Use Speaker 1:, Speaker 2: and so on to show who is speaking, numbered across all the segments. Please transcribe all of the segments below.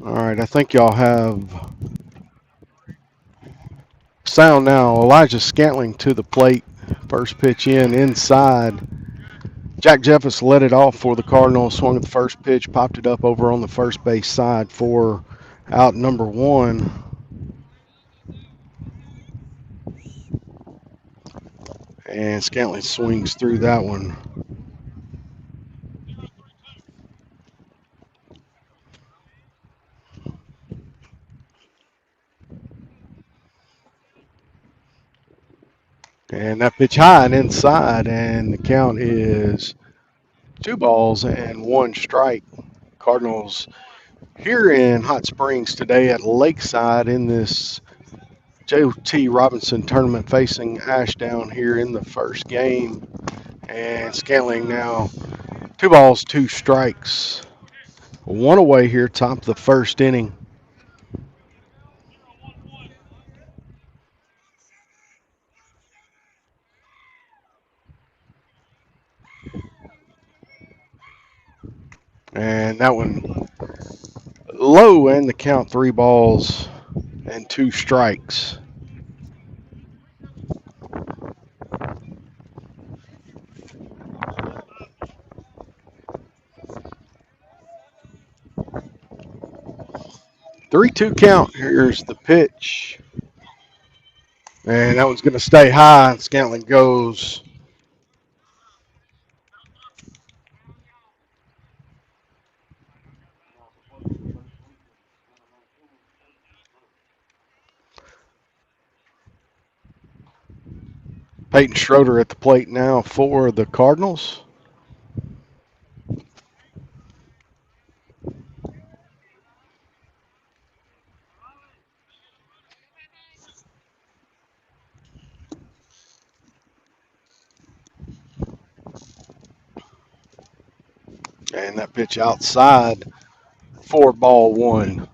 Speaker 1: All right, I think y'all have sound now. Elijah Scantling to the plate. First pitch inside. Jack Jeffers led it off for the Cardinals. Swung at the first pitch, popped it up over on the first base side for out number one. And Scantling swings through that one. And that pitch high and inside, and the count is 2 balls and 1 strike. Cardinals here in Hot Springs today at Lakeside in this J.T. Robinson tournament facing Ashdown here in the first game. And Scantling now 2 balls, 2 strikes. One away here, top of the first inning. And that one low, and the count 3 balls and 2 strikes. 3-2 count. Here's the pitch. And that one's going to stay high. Scantling goes. Peyton Schroeder at the plate now for the Cardinals. And that pitch outside for ball 1.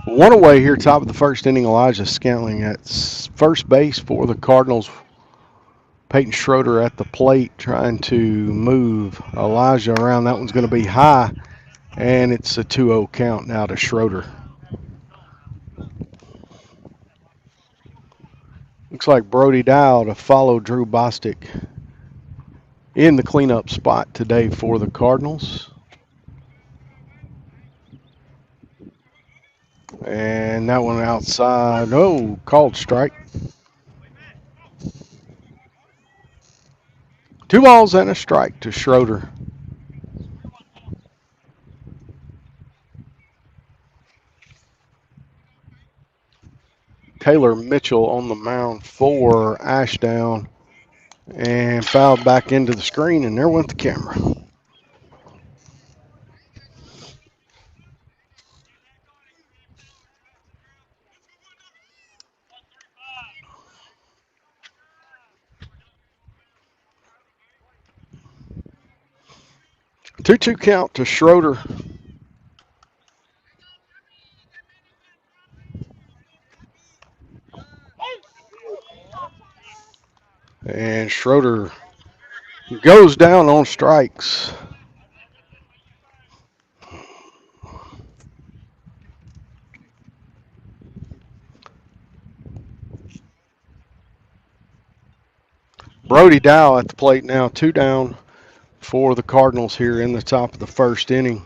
Speaker 1: One away here, top of the first inning. Elijah Scantling at first base for the Cardinals. Peyton Schroeder at the plate trying to move Elijah around. That one's going to be high, and it's a 2-0 count now to Schroeder. Looks like Brody Dow to follow Drew Bostic in the cleanup spot today for the Cardinals. And that one outside. Oh, called strike. 2 balls and a strike to Schroeder. Taylor Mitchell on the mound for Ashdown, and fouled back into the screen, and there went the camera. Two-two count to Schroeder. And Schroeder goes down on strikes. Brody Dow at the plate now, 2 down for the Cardinals here in the top of the first inning.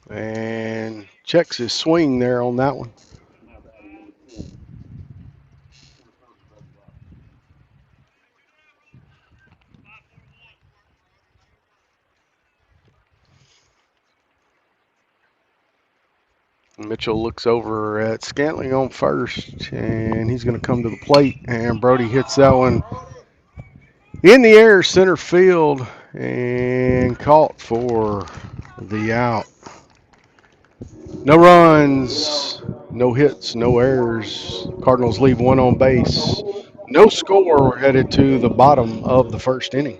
Speaker 1: And checks his swing there on that one. Mitchell looks over at Scantling on first, and he's going to come to the plate, and Brody hits that one in the air, center field, and caught for the out. No runs, no hits, no errors. Cardinals leave 1 on base. No score. We're headed to the bottom of the first inning.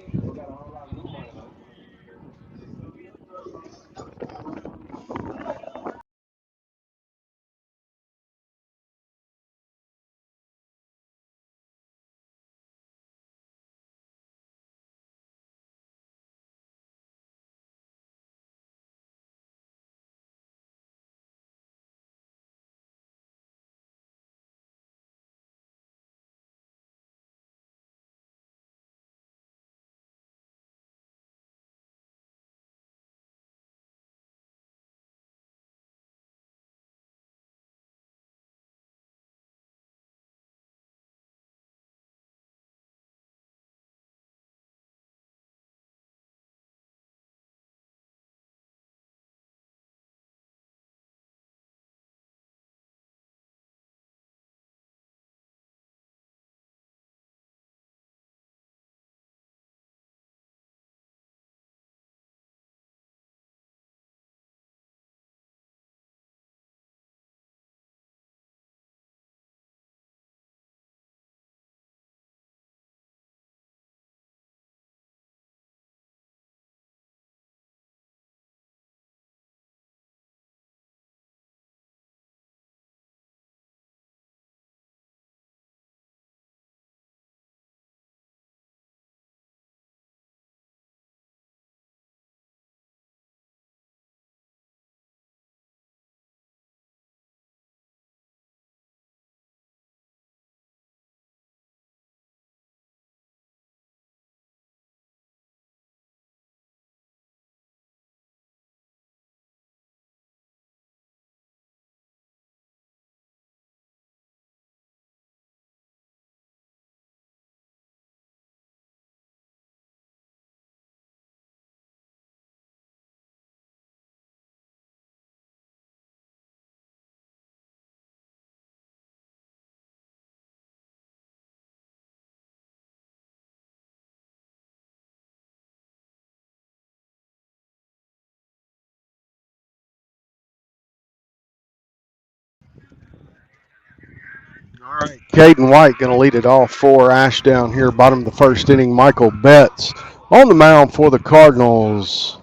Speaker 1: All right, Caden White going to lead it off for Ashdown here, bottom of the first inning. Michael Betts on the mound for the Cardinals.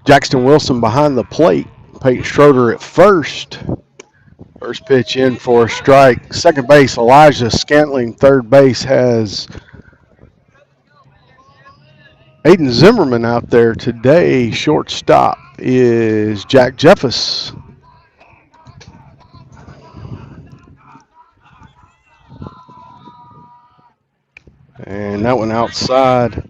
Speaker 1: Jackson Wilson behind the plate. Peyton Schroeder at first. First pitch in for a strike. Second base, Elijah Scantling. Third base has Aiden Zimmerman out there today. Shortstop is Jack Jeffus. And that one outside.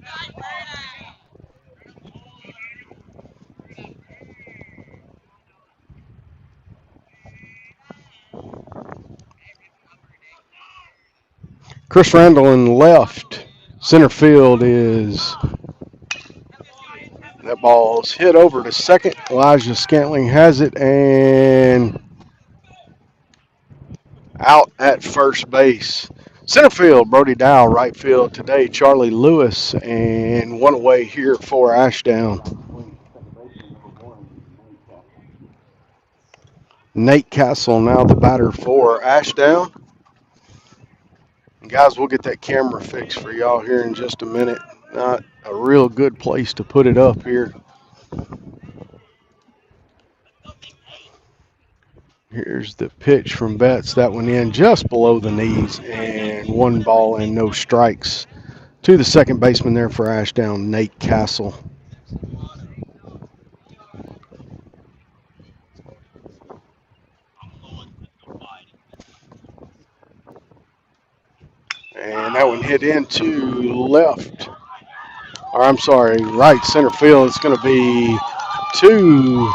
Speaker 1: Chris Randall in left. Center field is, that ball's hit over to second. Elijah Scantling has it and out at first base. Center field, Brody Dow. Right field today, Charlie Lewis. And one away here for Ashdown. Nate Castle now the batter for Ashdown. Guys, we'll get that camera fixed for y'all here in just a minute. Not a real good place to put it up here. Here's the pitch from Betts. That one in just below the knees, and one ball and no strikes to the second baseman there for Ashdown, Nate Castle. And that one hit into left, or I'm sorry, right center field. It's going to be to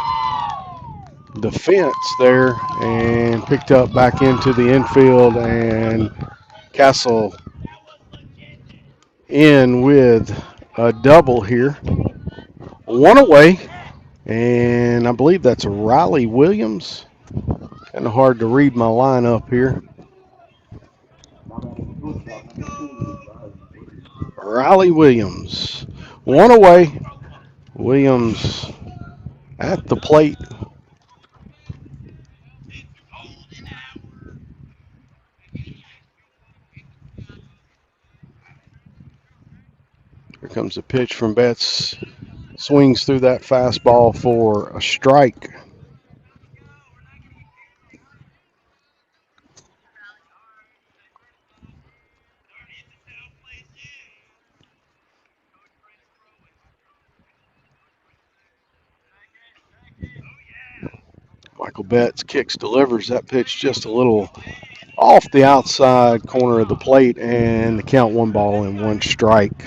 Speaker 1: the fence there and picked up back into the infield, and Castle in with a double here. One away, and I believe that's Riley Williams. Kind of hard to read my lineup here. Riley Williams. One away. Williams at the plate. Here comes a pitch from Betts. Swings through that fastball for a strike. Michael Betts kicks, delivers. That pitch just a little off the outside corner of the plate, and the count 1-1 strike.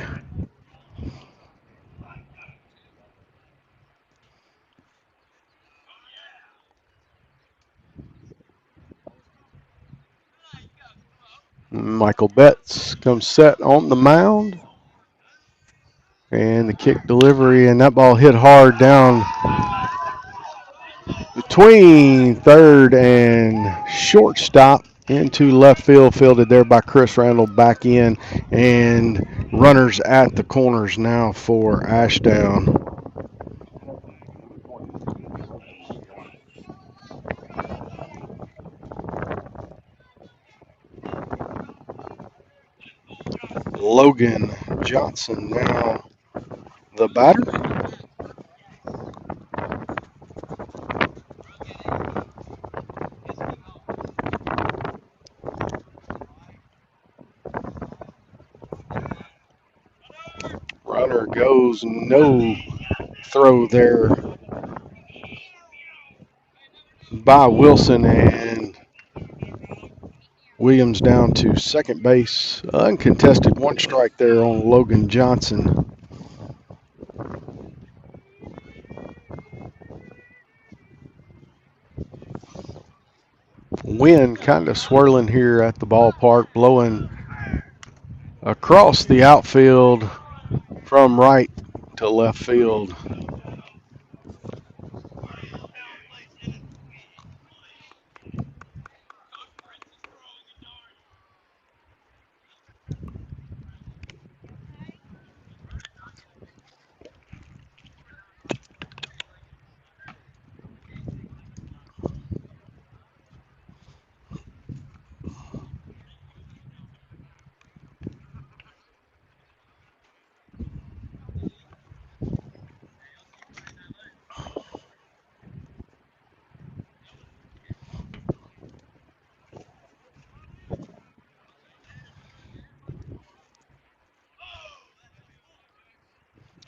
Speaker 1: Michael Betts comes set on the mound. And the kick delivery, and that ball hit hard down between third and shortstop into left field, fielded there by Chris Randall back in, and runners at the corners now for Ashdown. Logan Johnson now the batter. Runner goes, no throw there by Wilson, and Williams down to second base. Uncontested, one strike there on Logan Johnson. Wind kind of swirling here at the ballpark, blowing across the outfield from right to left field.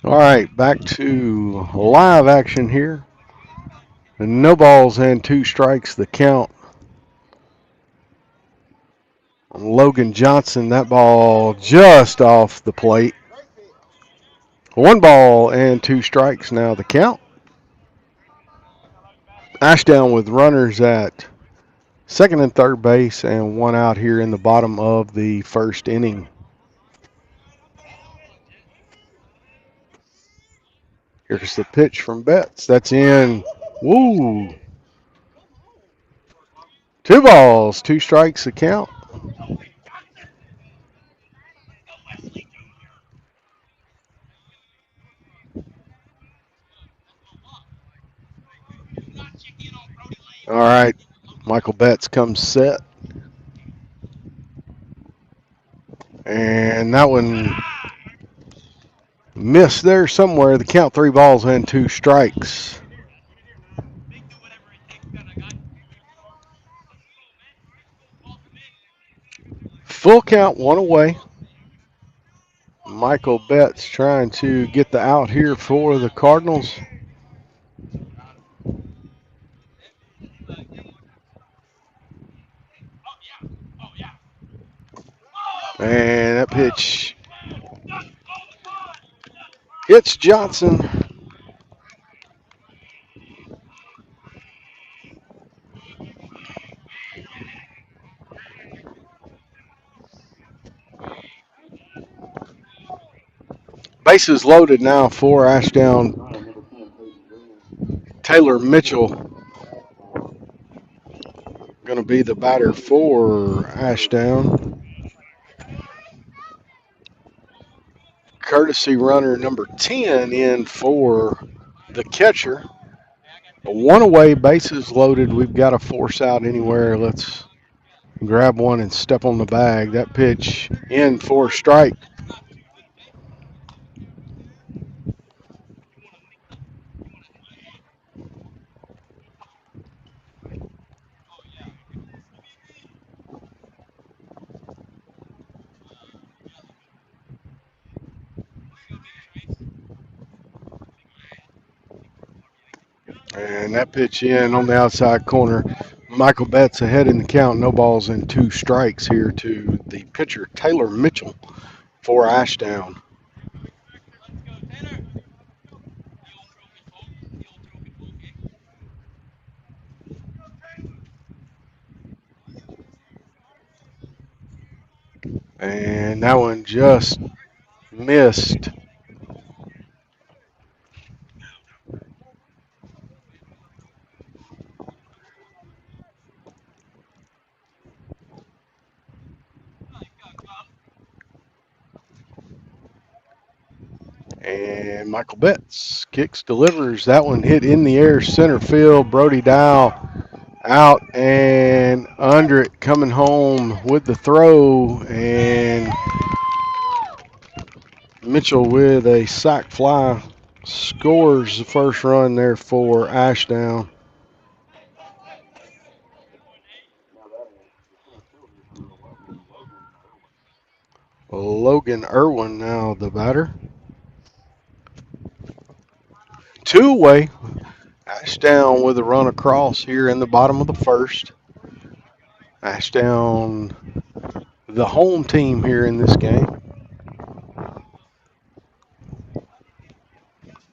Speaker 1: All right, back to live action here. No balls and 2 strikes, the count. Logan Johnson, that ball just off the plate. 1 ball and 2 strikes now the count. Ashdown with runners at second and third base and 1 out here in the bottom of the first inning. Here's the pitch from Betts. That's in. Woo! 2 balls, 2 strikes the count. All right, Michael Betts comes set. And that one missed there somewhere. The count 3 balls and 2 strikes. Full count, 1 away. Michael Betts trying to get the out here for the Cardinals. And that pitch hits Johnson. Bases loaded now for Ashdown. Taylor Mitchell going to be the batter for Ashdown. Courtesy runner number 10 in for the catcher. 1 away, bases loaded. We've got to force out anywhere. Let's grab one and step on the bag. That pitch in for strike. And that pitch in on the outside corner. Michael Betts ahead in the count. No balls and 2 strikes here to the pitcher, Taylor Mitchell, for Ashdown. And that one just missed. And Michael Betts kicks, delivers. That one hit in the air, center field. Brody Dow out and under it, coming home with the throw. And Mitchell with a sac fly scores the first run there for Ashdown. Logan Irwin now the batter. 2 away. Ashdown with a run across here in the bottom of the first. Ashdown, the home team here in this game.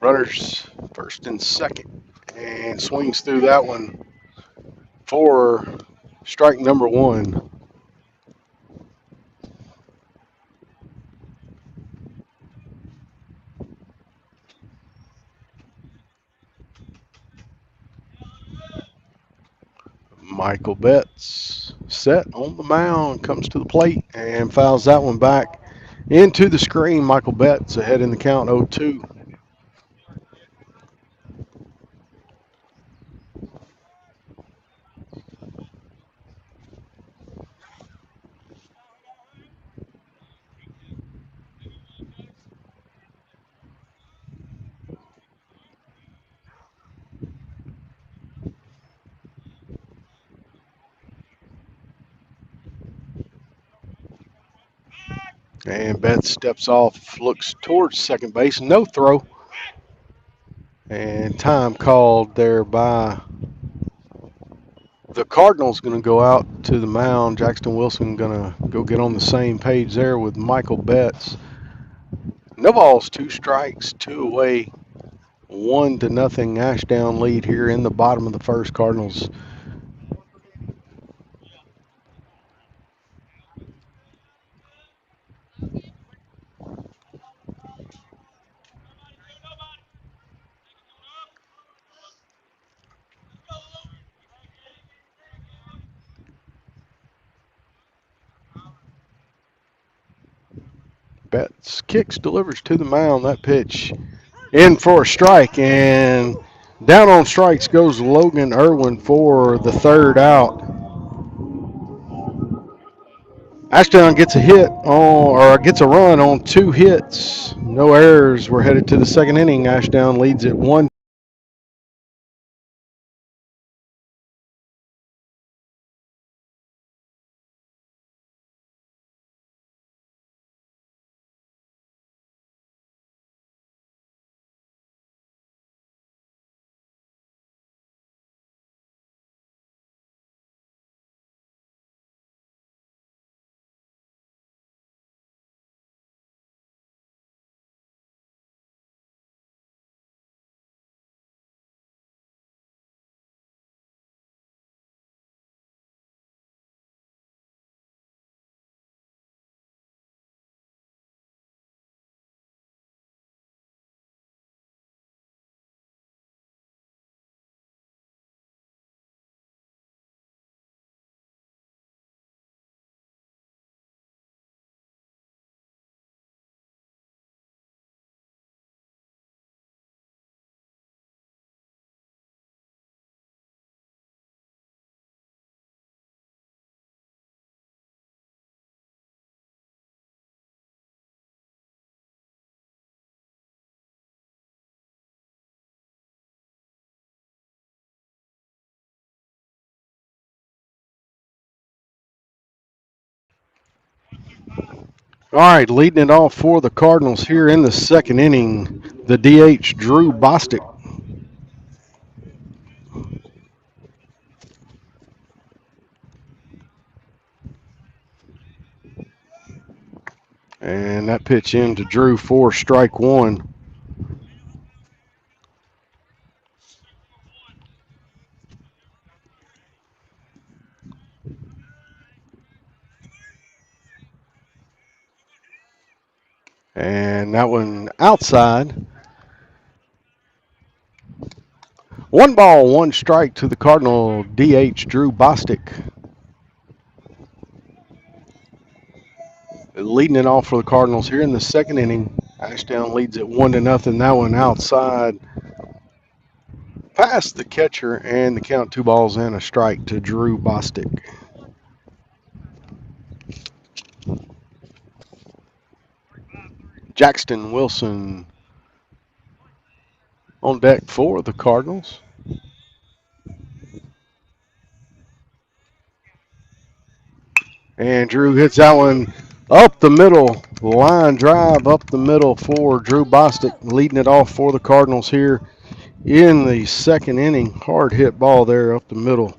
Speaker 1: Runners first and second. And swings through that one for strike number 1. Michael Betts set on the mound, comes to the plate and fouls that one back into the screen. Michael Betts ahead in the count 0-2. And Betts steps off, looks towards second base. No throw. And time called there by the Cardinals. Going to go out to the mound. Jackson Wilson going to go get on the same page there with Michael Betts. No balls, 2 strikes, 2 away. 1-0 Ashdown lead here in the bottom of the first. Cardinals. Betts kicks, delivers to the mound. That pitch in for a strike, and down on strikes goes Logan Irwin for the 3rd out. Ashdown gets a hit on, or gets a run on 2 hits. No errors. We're headed to the 2nd inning. Ashdown leads it 1. All right, leading it off for the Cardinals here in the 2nd inning, the DH Drew Bostic. And that pitch into Drew for strike 1. And that one outside. 1 ball, 1 strike to the Cardinal DH Drew Bostic. Leading it off for the Cardinals here in the 2nd inning. Ashdown leads it 1-0. That one outside. Past the catcher, and the count 2 balls and a strike to Drew Bostic. Jackson Wilson on deck for the Cardinals. And Drew hits that one up the middle. Line drive up the middle for Drew Bostic, leading it off for the Cardinals here in the 2nd inning. Hard hit ball there up the middle.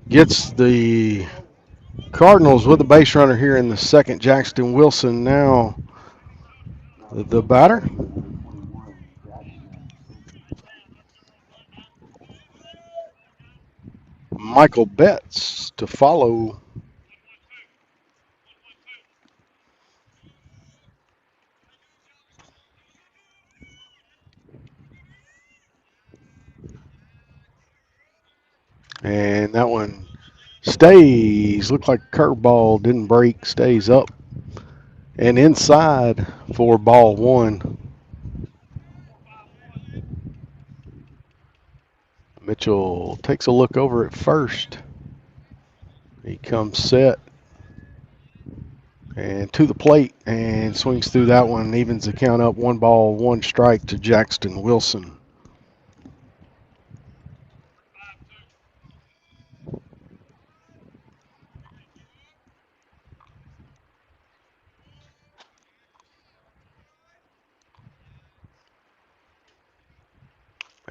Speaker 1: Gets the Cardinals with a base runner here in the 2nd. Jackson Wilson now the batter. Michael Betts to follow. And that one stays. Looked like a curveball. Didn't break. Stays up and inside for ball 1. Mitchell takes a look over at first. He comes set and to the plate and swings through that one. Evens the count up. 1 ball, 1 strike to Jackson Wilson.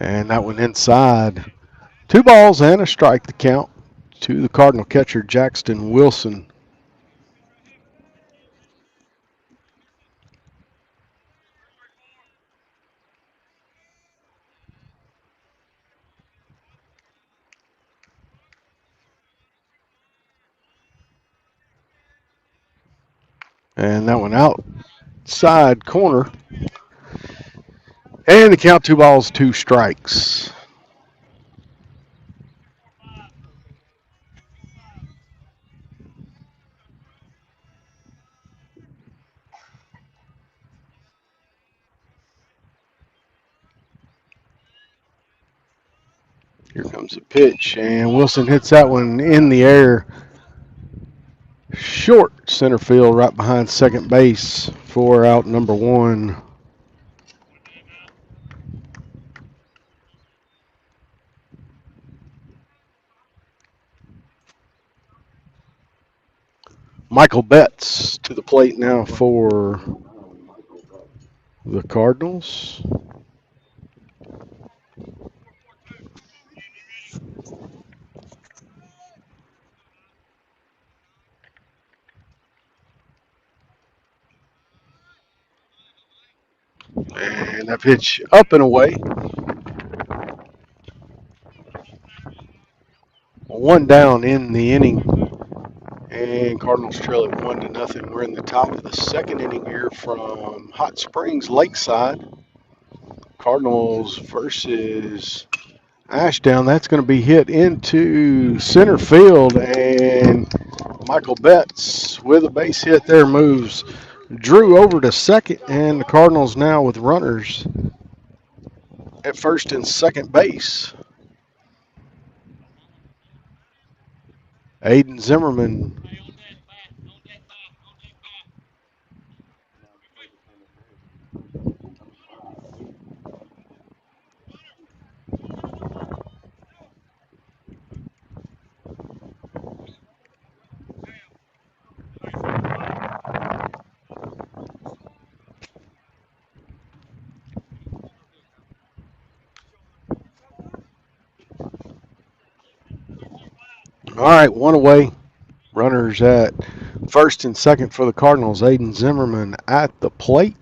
Speaker 1: And that one inside. 2 balls and a strike to count to the Cardinal catcher, Jackson Wilson. And that one outside corner. And the count 2 balls, 2 strikes. Here comes the pitch, and Wilson hits that one in the air. Short center field, right behind second base for out number 1. Michael Betts to the plate now for the Cardinals. And that pitch up and away. 1 down in the inning. And Cardinals trail it 1-0. We're in the top of the second inning here from Hot Springs Lakeside. Cardinals versus Ashdown. That's going to be hit into center field, and Michael Betts with a base hit there moves Drew over to second, and the Cardinals now with runners at first and second base. Aiden Zimmerman. All right, 1 away. Runners at first and second for the Cardinals. Aiden Zimmerman at the plate.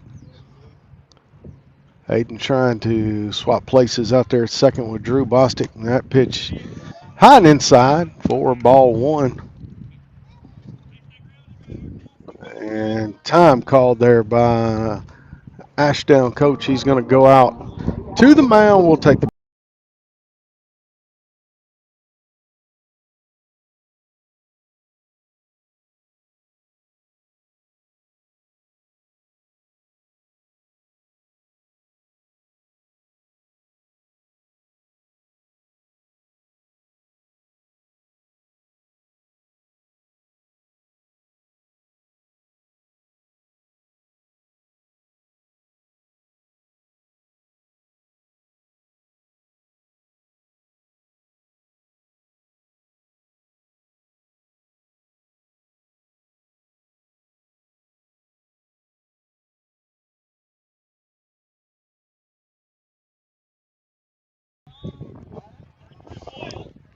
Speaker 1: Aiden trying to swap places out there at second with Drew Bostic. And that pitch high and inside for ball 1. And time called there by Ashdown coach. He's going to go out to the mound. We'll take the.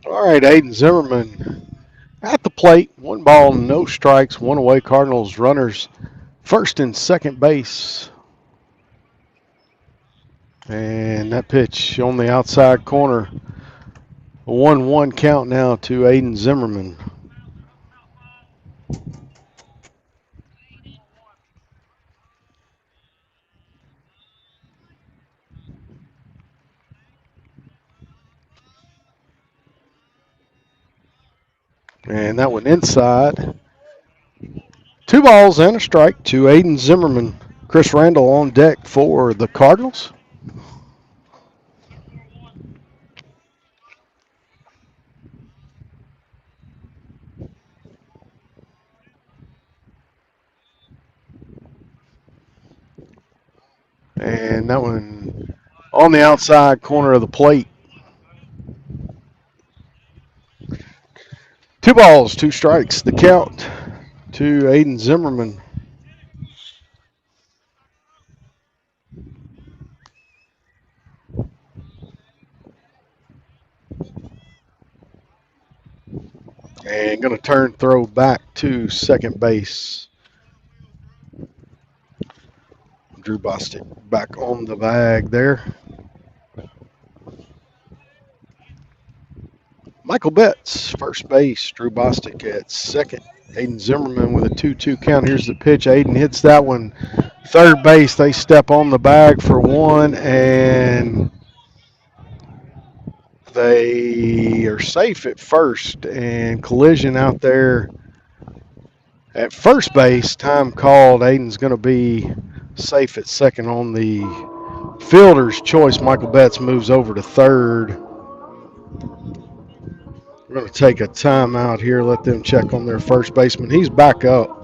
Speaker 1: All right, Aiden Zimmerman at the plate. 1 ball, no strikes, 1 away. Cardinals runners first and second base. And that pitch on the outside corner. A 1-1 count now to Aiden Zimmerman. And that one inside. 2 balls and a strike to Aiden Zimmerman. Chris Randall on deck for the Cardinals. And that one on the outside corner of the plate. 2 balls, 2 strikes. The count to Aiden Zimmerman. And going to turn throw back to second base. Drew Bostic back on the bag there. Michael Betts, first base. Drew Bostic at second. Aiden Zimmerman with a 2-2 count. Here's the pitch. Aiden hits that one. Third base, they step on the bag for one, and they are safe at first. And collision out there at first base. Time called. Aiden's going to be safe at second on the fielder's choice. Michael Betts moves over to third. We're going to take a timeout here, let them check on their first baseman. He's back up.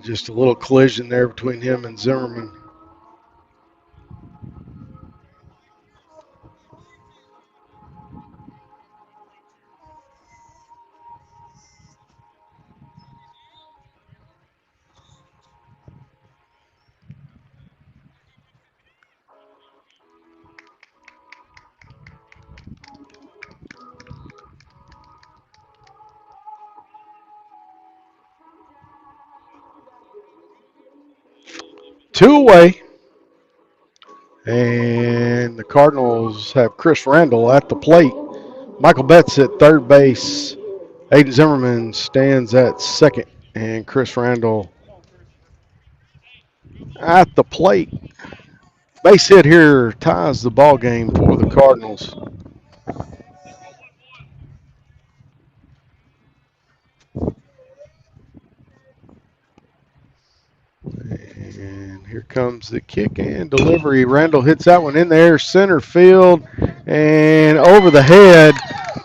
Speaker 1: Just a little collision there between him and Zimmerman. Two away. And the Cardinals have Chris Randall at the plate. Michael Betts at third base. Aiden Zimmerman stands at second. And Chris Randall at the plate. Base hit here ties the ball game for the Cardinals. And here comes the kick and delivery. Randall hits that one in the air, center field, and over the head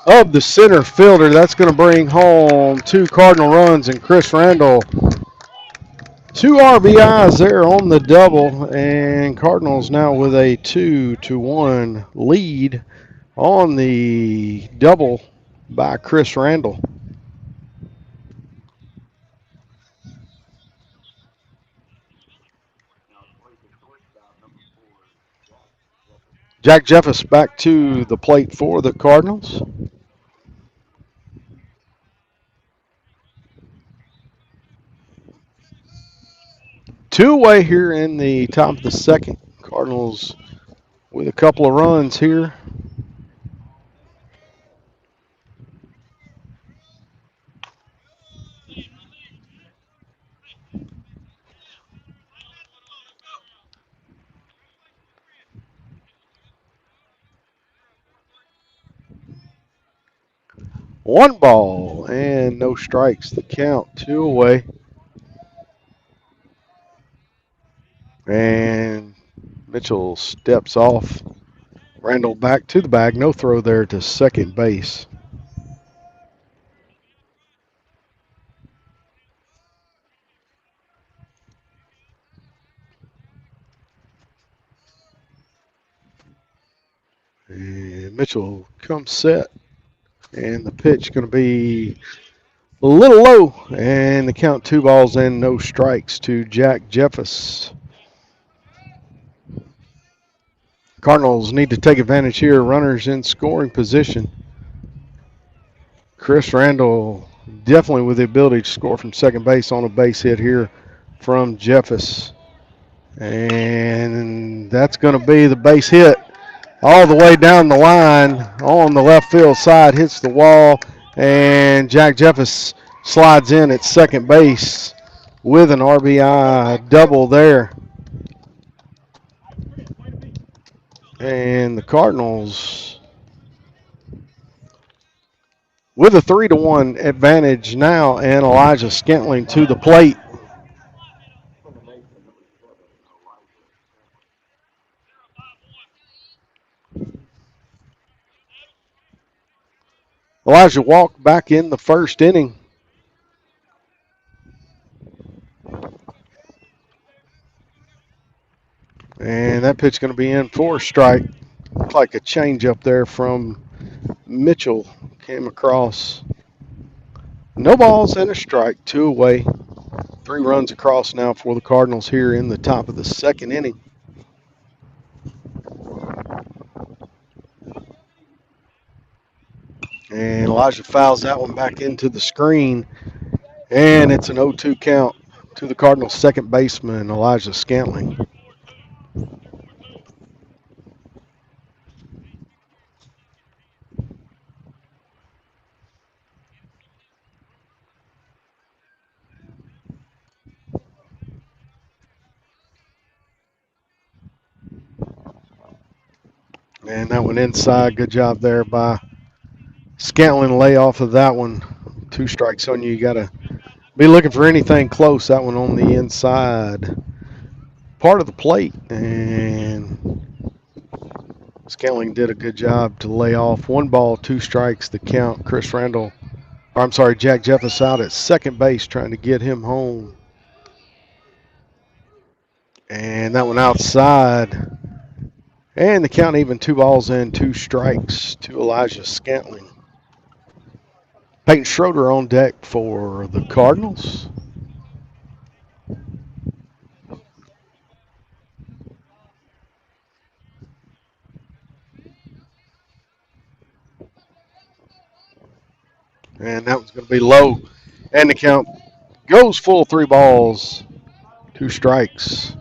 Speaker 1: of the center fielder. That's going to bring home two Cardinal runs, and Chris Randall, two RBIs there on the double, and Cardinals now with a 2-1 lead on the double by Chris Randall. Jack Jeffers back to the plate for the Cardinals. Two away here in the top of the second. Cardinals with a couple of runs here. One ball and no strikes. The count, two away. And Mitchell steps off. Randall back to the bag. No throw there to second base. And Mitchell comes set. And the pitch going to be a little low. And the count, two balls and no strikes to Jack Jeffers. Cardinals need to take advantage here. Runners in scoring position. Chris Randall definitely with the ability to score from second base on a base hit here from Jeffers. And that's going to be the base hit all the way down the line on the left field side, hits the wall, and Jack Jeffers slides in at second base with an RBI double there. And the Cardinals with a 3-1 advantage now, and Elijah Scantling to the plate. Elijah walked back in the first inning. And that pitch going to be in for a strike. Looked like a change up there from Mitchell. Came across. No balls and a strike, two away. 3 runs across now for the Cardinals here in the top of the second inning. And Elijah fouls that one back into the screen, and it's an 0-2 count to the Cardinals' second baseman, Elijah Scantling. And that one inside. Good job there by Scantling. Lay off of that one. 2 strikes on you. You got to be looking for anything close. That one on the inside part of the plate. And Scantling did a good job to lay off. 1 ball, 2 strikes, the count. Chris Randall, or I'm sorry, Jack Jeffers out at second base trying to get him home. And that one outside. And the count even, 2 balls and 2 strikes to Elijah Scantling. Peyton Schroeder on deck for the Cardinals. And that one's going to be low. And the count goes full, 3 balls, 2 strikes.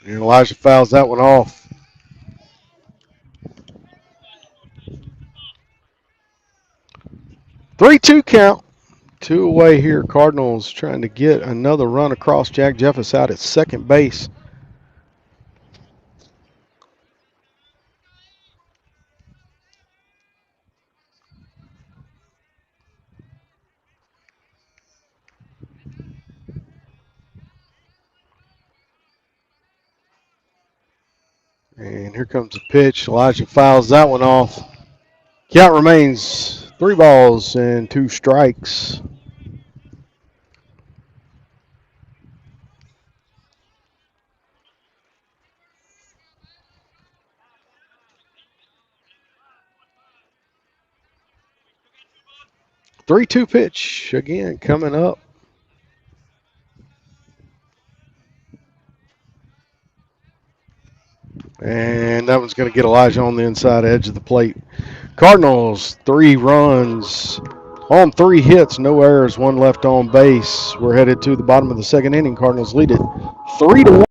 Speaker 1: And Elijah fouls that one off. 3-2 count. 2 away here. Cardinals trying to get another run across. Jack Jeffers out at second base. And here comes the pitch. Elijah fouls that one off. Count remains 3 balls and 2 strikes. Three-two pitch again coming up. And that one's going to get Elijah on the inside edge of the plate. Cardinals, 3 runs on 3 hits, no errors, 1 left on base. We're headed to the bottom of the second inning. Cardinals lead it 3-1.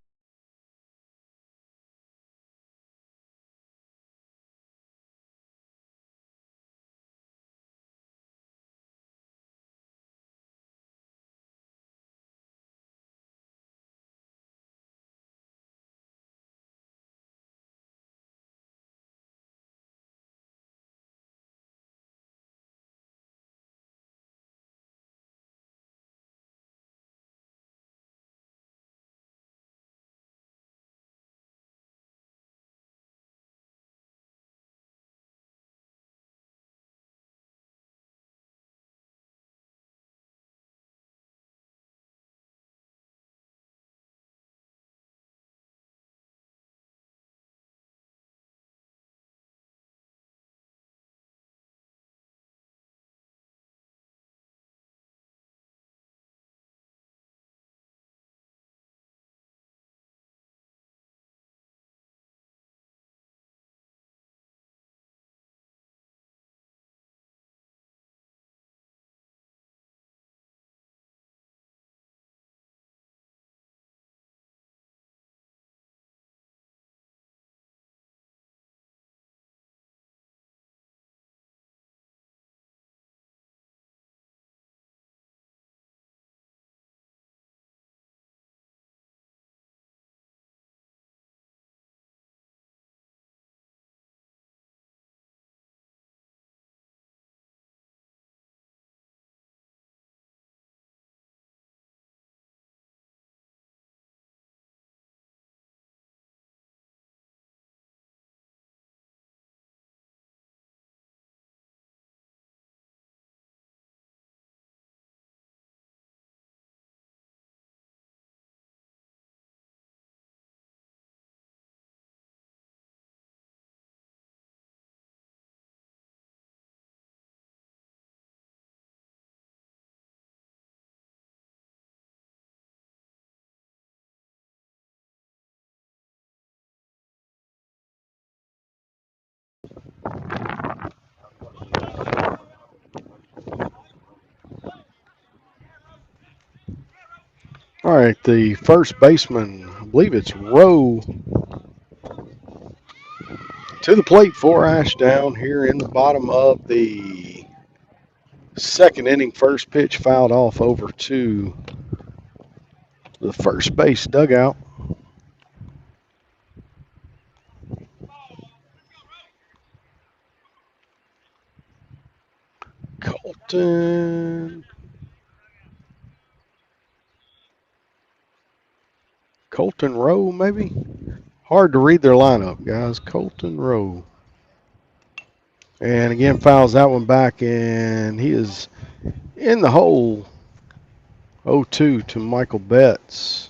Speaker 1: All right, the first baseman, I believe it's Rowe, to the plate for Ashdown here in the bottom of the second inning. First pitch fouled off over to the first base dugout. Colton Rowe, maybe? Hard to read their lineup, guys. Colton Rowe. And again, fouls that one back, and he is in the hole. 0-2 to Michael Betts.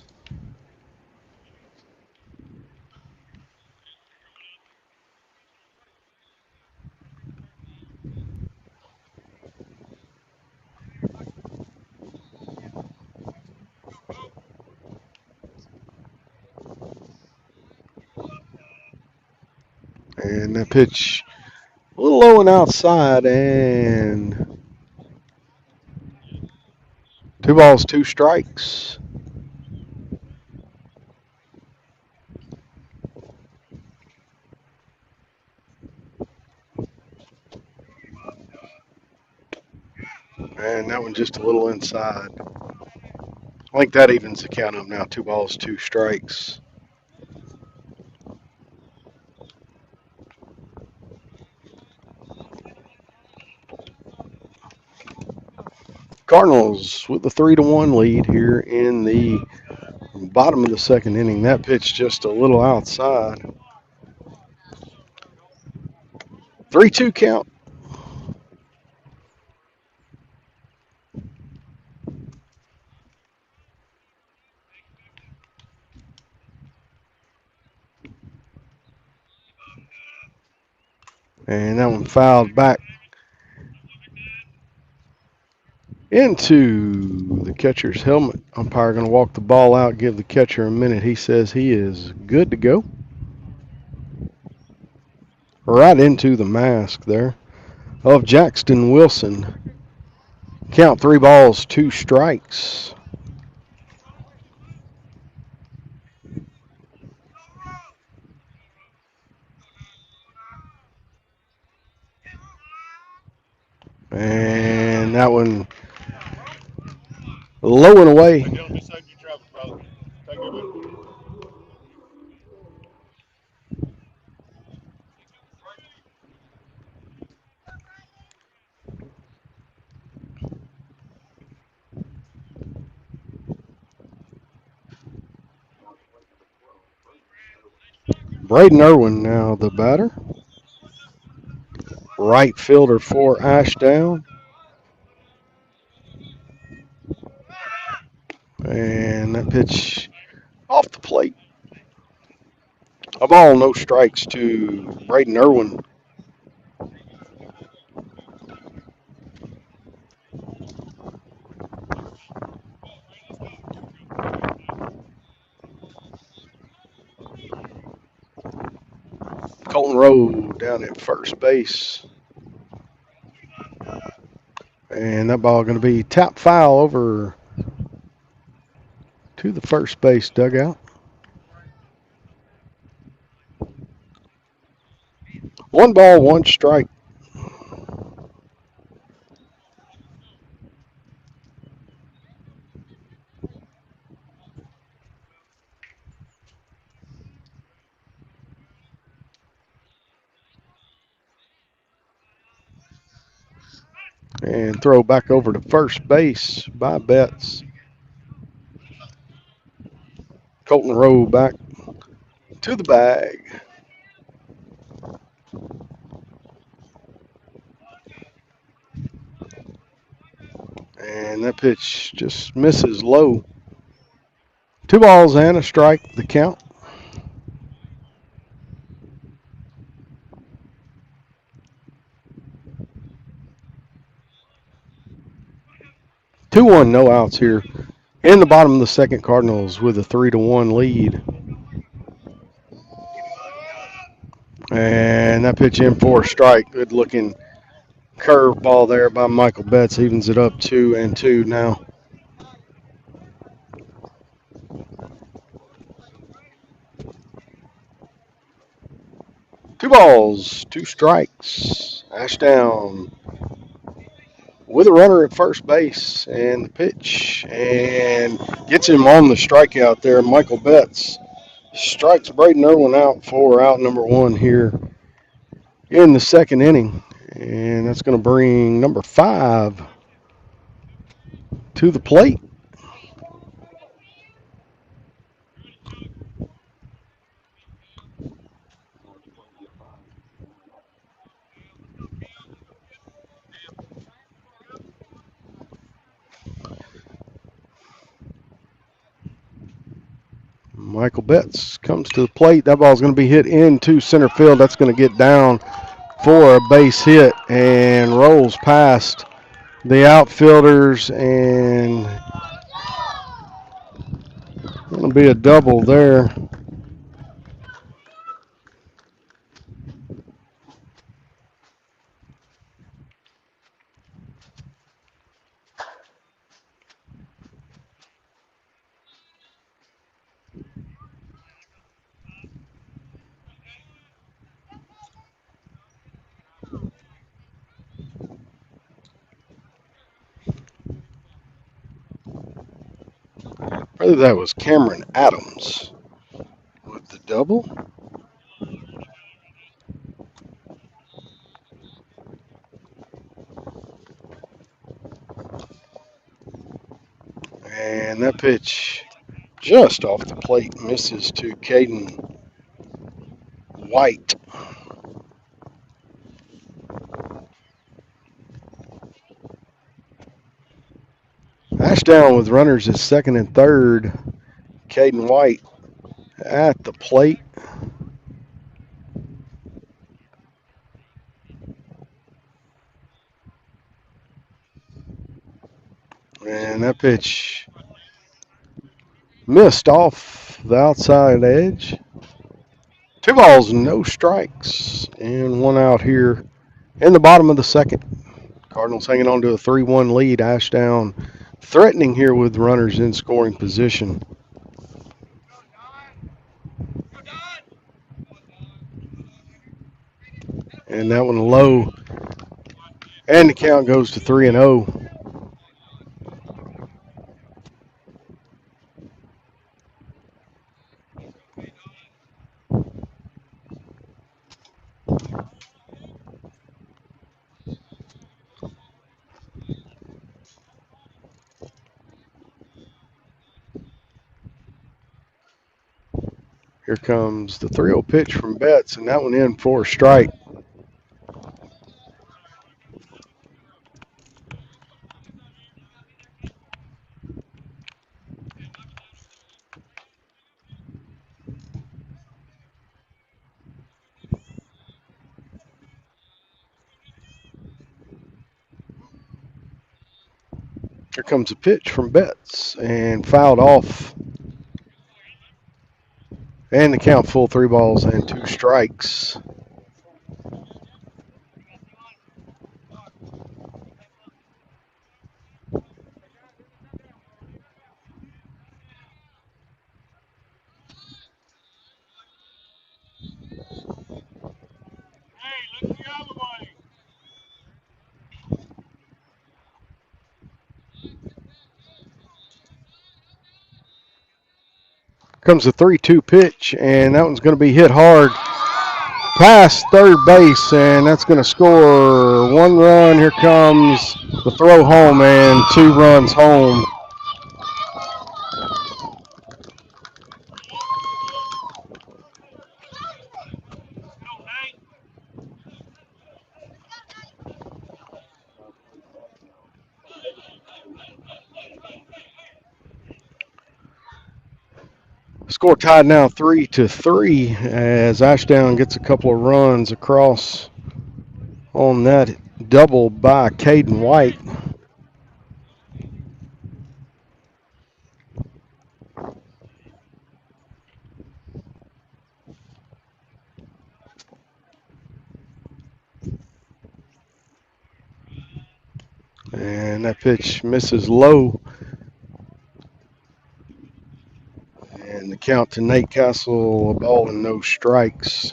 Speaker 1: And that pitch a little low and outside, and 2 balls, 2 strikes. And that one just a little inside. I think that evens the count up now. 2 balls, 2 strikes. Cardinals with the 3-1 lead here in the bottom of the second inning. That pitch just a little outside. 3-2 count. And that one fouled back into the catcher's helmet. Umpire going to walk the ball out, give the catcher a minute. He says he is good to go. Right into the mask there of Jackson Wilson. Count 3 balls, 2 strikes. And that one low and away. Braden Irwin now the batter. Right fielder for Ashdown. And that pitch off the plate. A ball, no strikes to Braden Irwin. Colton Rowe down at first base. And that ball going to be tap foul over to the first base dugout. 1 ball, 1 strike. And throw back over to first base by Betts. Colton Rowe back to the bag. And that pitch just misses low. 2 balls and a strike, the count. Two one, no outs here in the bottom of the second. Cardinals with a 3-1 lead. And that pitch in for a strike. Good looking curve ball there by Michael Betts. Evens it up 2-2 now. 2 balls, 2 strikes. Ashdown with a runner at first base and the pitch and gets him on the strikeout there. Michael Betts strikes Braden Irwin out for out number 1 here in the second inning. And that's going to bring number 5 to the plate. Michael Betts comes to the plate. That ball's going to be hit into center field. That's going to get down for a base hit and rolls past the outfielders, and going to be a double there. I believe that was Cameron Adams with the double. And that pitch just off the plate misses to Caden White. Ashdown with runners at second and third. Caden White at the plate. And that pitch missed off the outside edge. 2 balls, no strikes, and 1 out here in the bottom of the second. Cardinals hanging on to a 3-1 lead. Ashdown threatening here with runners in scoring position. And that one low. And the count goes to 3-0. Here comes the 3-0 pitch from Betts, and that one in for a strike. Here comes a pitch from Betts, and fouled off. And the count full, 3 balls and 2 strikes. Comes the 3-2 pitch, and that one's going to be hit hard past third base, and that's going to score 1 run. Here comes the throw home, and 2 runs home. Score tied now 3-3 as Ashdown gets a couple of runs across on that double by Caden White. And that pitch misses low. And the count to Nate Castle, a ball and no strikes.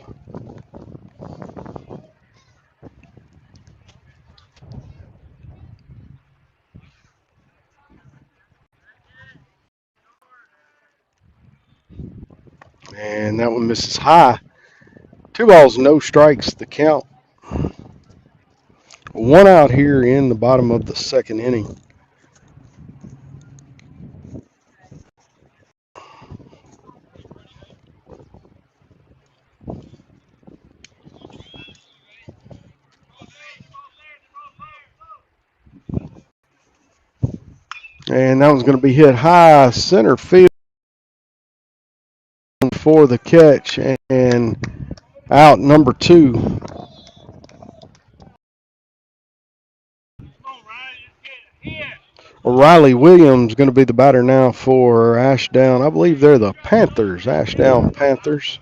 Speaker 1: And that one misses high. 2 balls, no strikes, the count. 1 out here in the bottom of the second inning. And that one's going to be hit high center field for the catch. And out number 2. Riley Williams going to be the batter now for Ashdown. I believe they're the Panthers, Ashdown Panthers.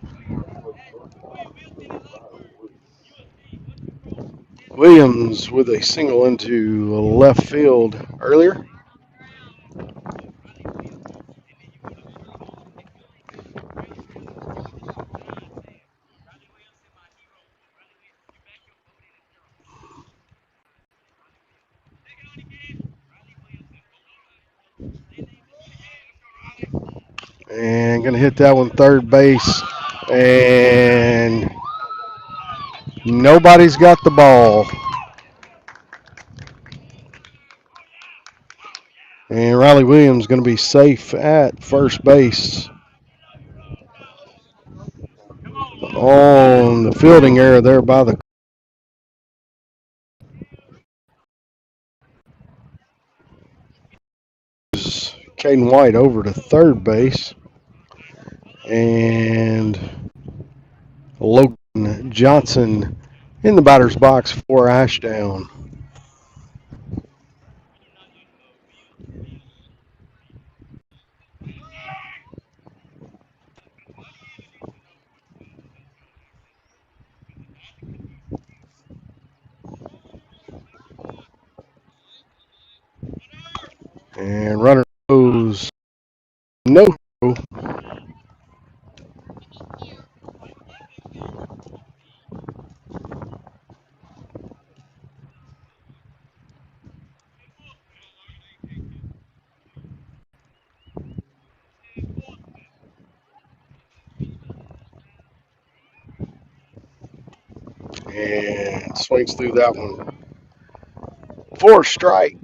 Speaker 1: Williams with a single into left field earlier. And going to hit that one third base. And nobody's got the ball. And Riley Williams going to be safe at first base. On the fielding area there by the Caden White over to third base. And Logan Johnson in the batter's box for Ashdown. And runner goes no. And swings through that one. 4 strike.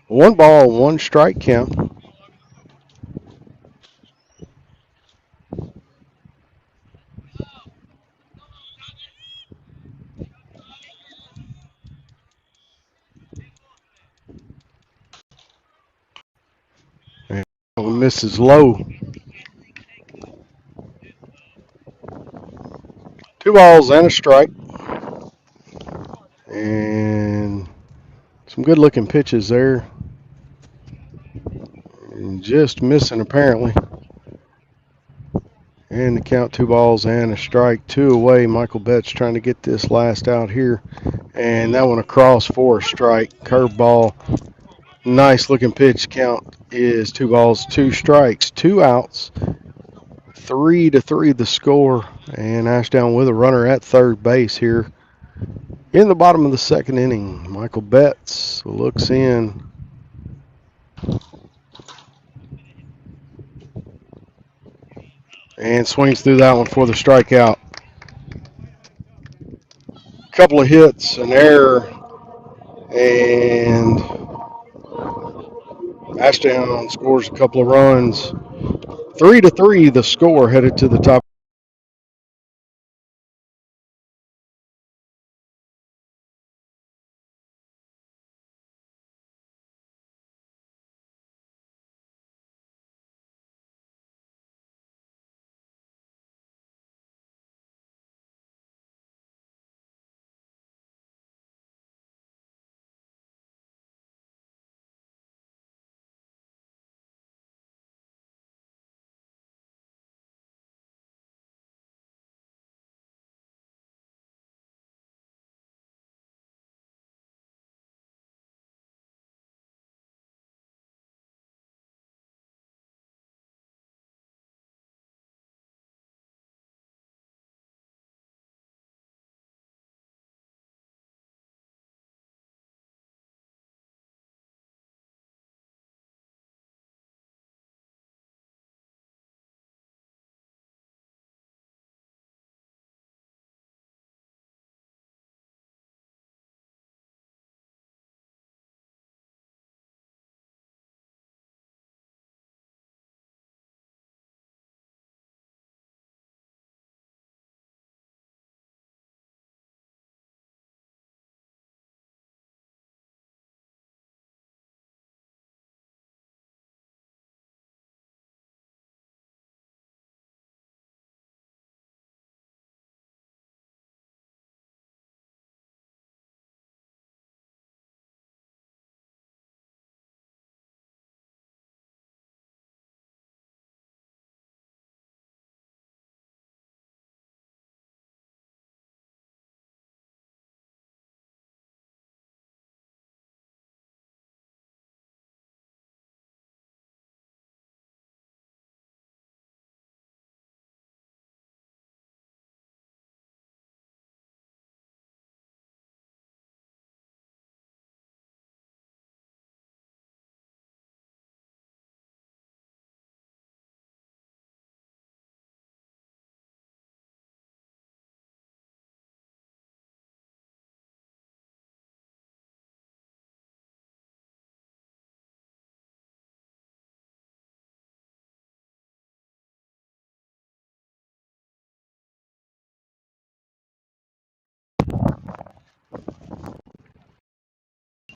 Speaker 1: 1 ball, 1 strike count. And misses low. 2 balls and a strike. And some good looking pitches there. And just missing apparently. And the count 2 balls and a strike. 2 away. Michael Betts trying to get this last out here. And that one across for a strike. Curveball. Nice looking pitch. Count is 2 balls, 2 strikes, 2 outs. 3-3 the score. And Ashdown with a runner at third base here in the bottom of the second inning. Michael Betts looks in. And swings through that one for the strikeout. Couple of hits, an error, and Ashdown scores a couple of runs. 3-3 the score, headed to the top.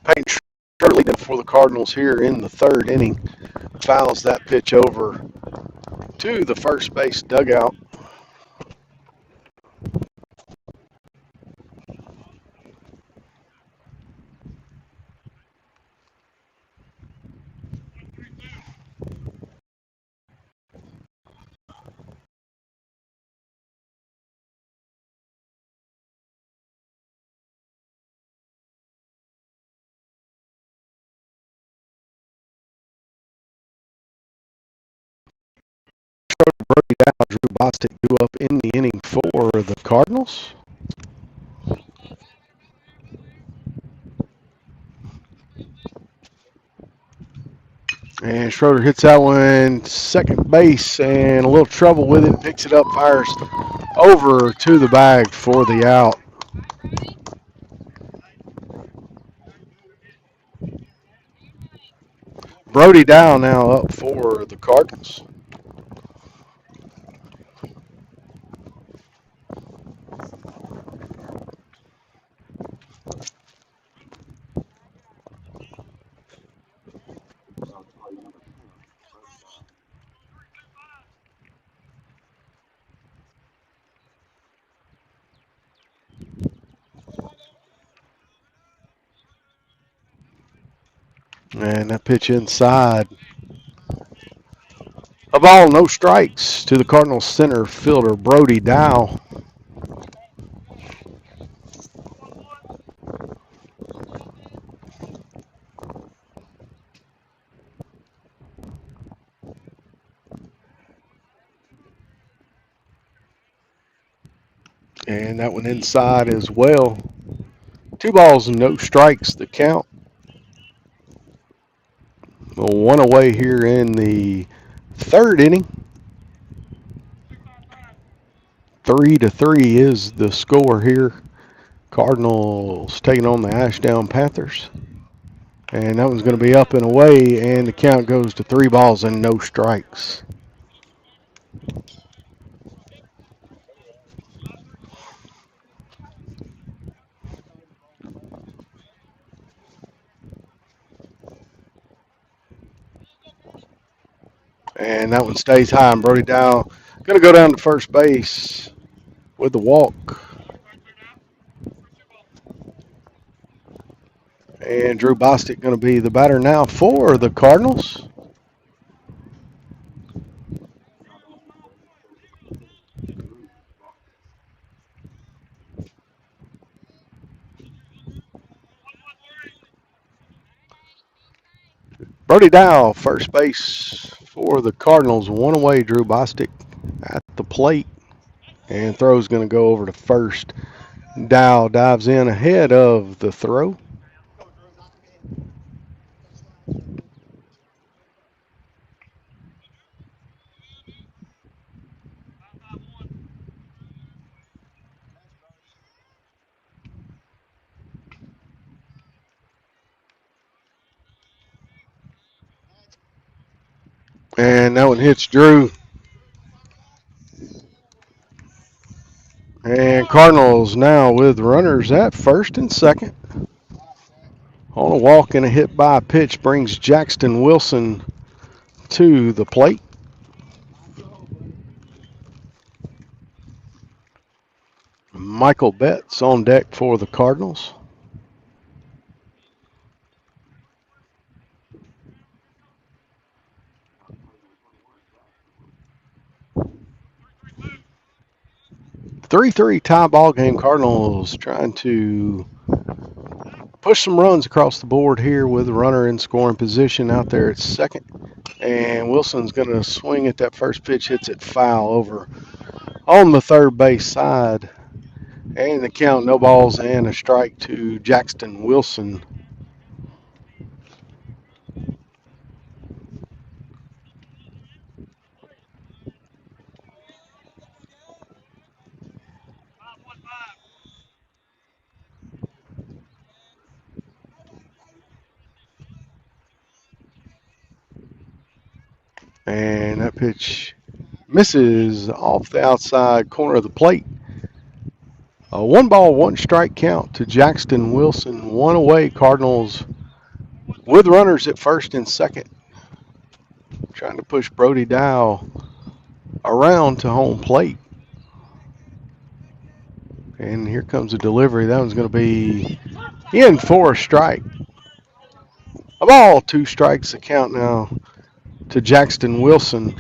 Speaker 1: Peyton Schroeder leading for the Cardinals here in the third inning. Fouls that pitch over to the first base dugout. Brody Dow, Drew Bostic due up in the inning for the Cardinals. And Schroeder hits that one second base and a little trouble with it. Picks it up, fires over to the bag for the out. Brody Dow now up for the Cardinals. And that pitch inside. A ball, no strikes to the Cardinals center fielder, Brody Dow. And that one inside as well. 2 balls and no strikes, the count. One away here in the third inning. 3-3 is the score here. Cardinals taking on the Ashdown Panthers. And that one's going to be up and away, and the count goes to 3 balls and no strikes. And that one stays high, and Brody Dow going to go down to first base with the walk. And Drew Bostic going to be the batter now for the Cardinals. Brody Dow, first base for the Cardinals. One away, Drew Bostic at the plate. And throw's going to go over to first. Dow dives in ahead of the throw. And that one hits Drew. And Cardinals now with runners at first and second. On a walk and a hit by pitch brings Jackson Wilson to the plate. Michael Betts on deck for the Cardinals. Three tie ball game. Cardinals trying to push some runs across the board here with a runner in scoring position out there at second. And Wilson's going to swing at that first pitch, hits it foul over on the third base side. And the count, no balls and a strike to Jackson Wilson. And that pitch misses off the outside corner of the plate. A 1 ball, 1 strike count to Jackson Wilson. One away, Cardinals with runners at first and second. Trying to push Brody Dow around to home plate. And here comes a delivery. That one's going to be in for a strike. A ball, 2 strikes, the count now to Jackson Wilson.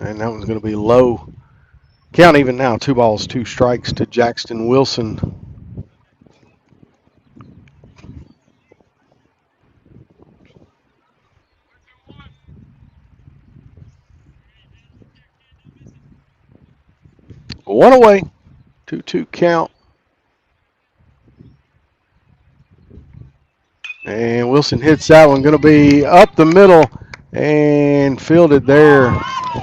Speaker 1: And that one's going to be low. Count even now, 2 balls, 2 strikes to Jackson Wilson. One away, 2-2 count. And Wilson hits that one, going to be up the middle and fielded there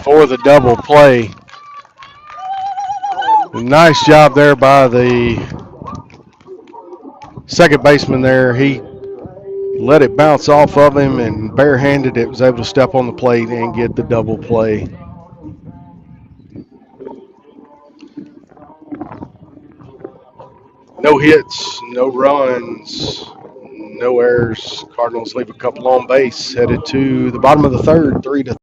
Speaker 1: for the double play. Nice job there by the second baseman there. He let it bounce off of him and barehanded it, was able to step on the plate and get the double play. No hits, no runs, no errors. Cardinals leave a couple on base, headed to the bottom of the third, 3-3.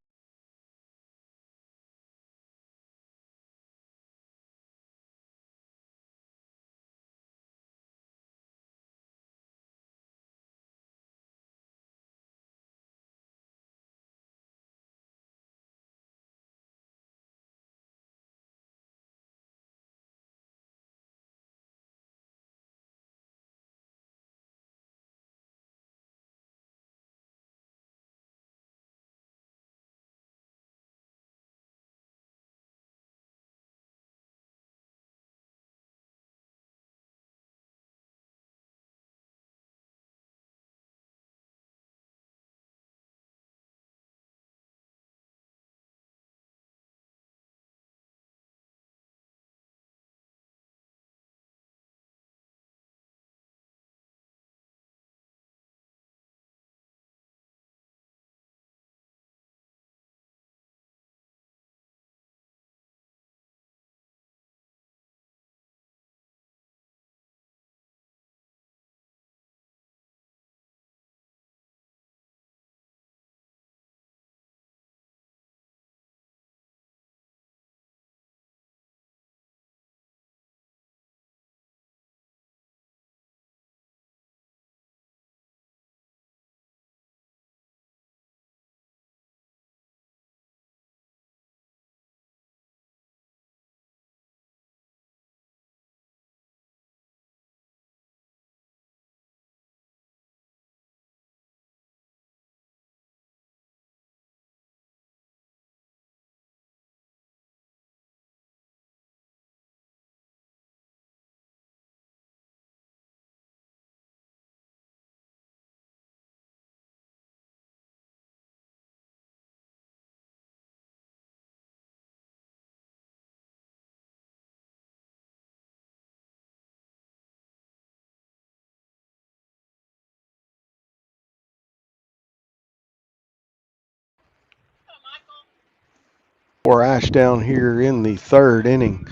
Speaker 1: For Ashdown here in the third inning.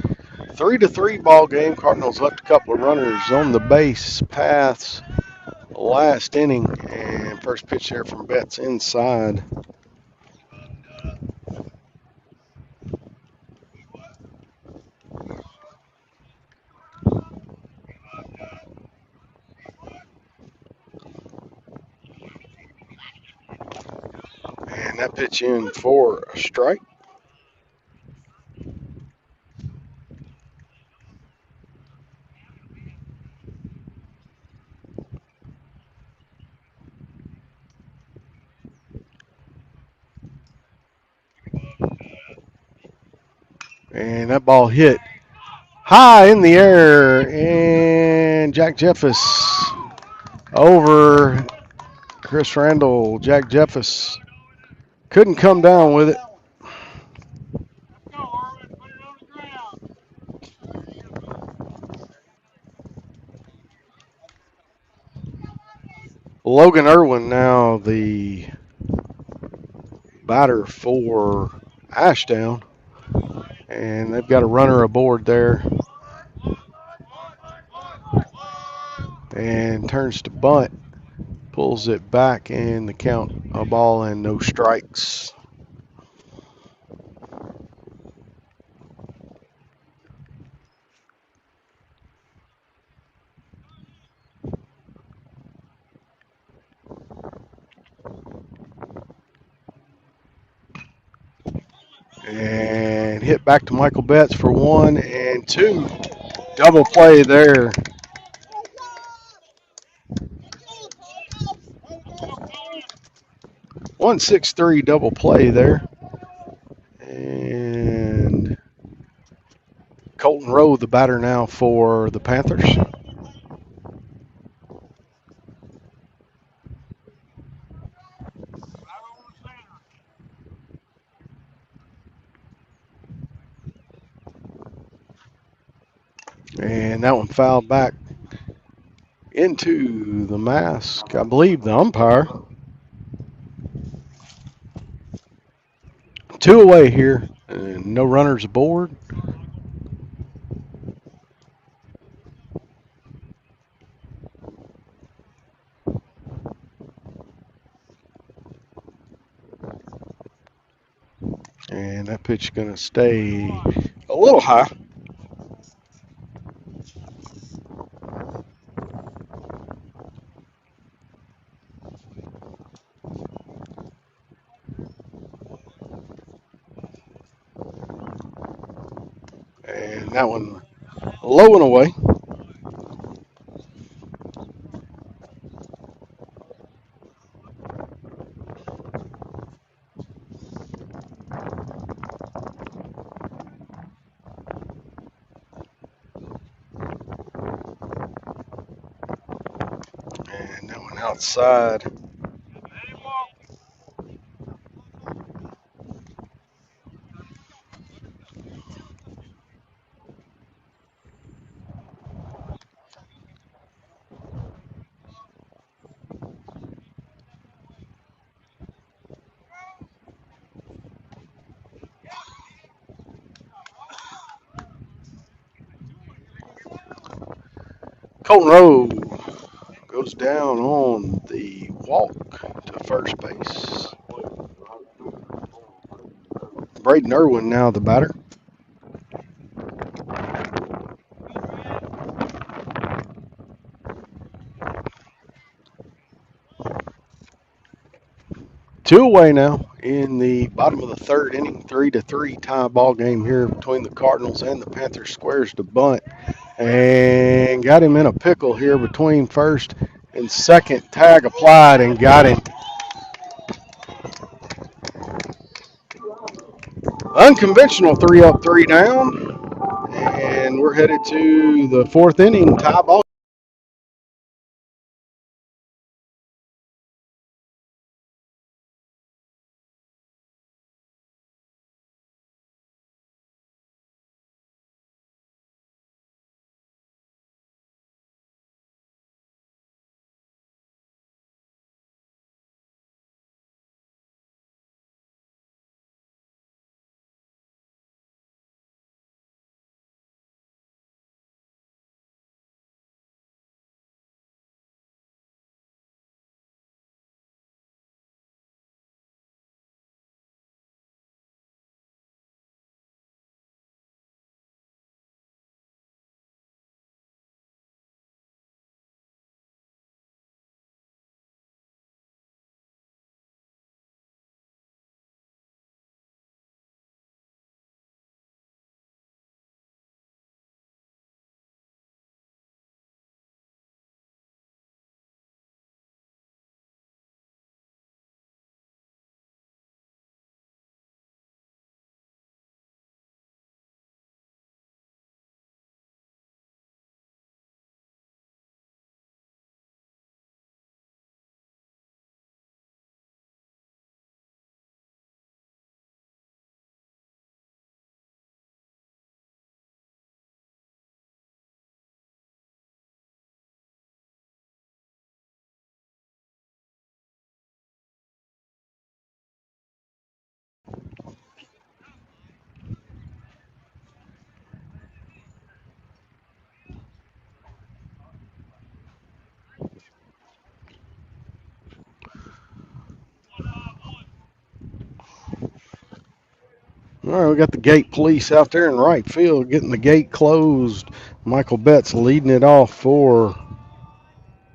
Speaker 1: 3-3 ball game. Cardinals left a couple of runners on the base paths last inning. And first pitch there from Betts inside. And that pitch in for a strike. And that ball hit high in the air. And Jack Jeffus over Chris Randall. Jack Jeffus couldn't come down with it. Logan Irwin now the batter for Ashdown. And they've got a runner aboard there. And turns to bunt. Pulls it back, and the count a ball and no strikes. And hit back to Michael Betts for 1 and 2. Double play there. 1-6-3 double play there. And Colton Rowe, the batter now for the Panthers. And that one fouled back into the mask. I believe the umpire. 2 away here, and no runners aboard. And that pitch is going to stay a little high. And that one low and away. And that one outside. Colton Rowe goes down on the walk to first base. Braden Irwin now the batter. Two away now in the bottom of the third inning. 3-3 tie ball game here between the Cardinals and the Panthers. Squares to bunt and got him in a pickle here between first and second. Tag applied and got him. Unconventional 3 up, 3 down. And we're headed to the fourth inning tie ball. All right, we got the gate police out there in right field getting the gate closed. Michael Betts leading it off for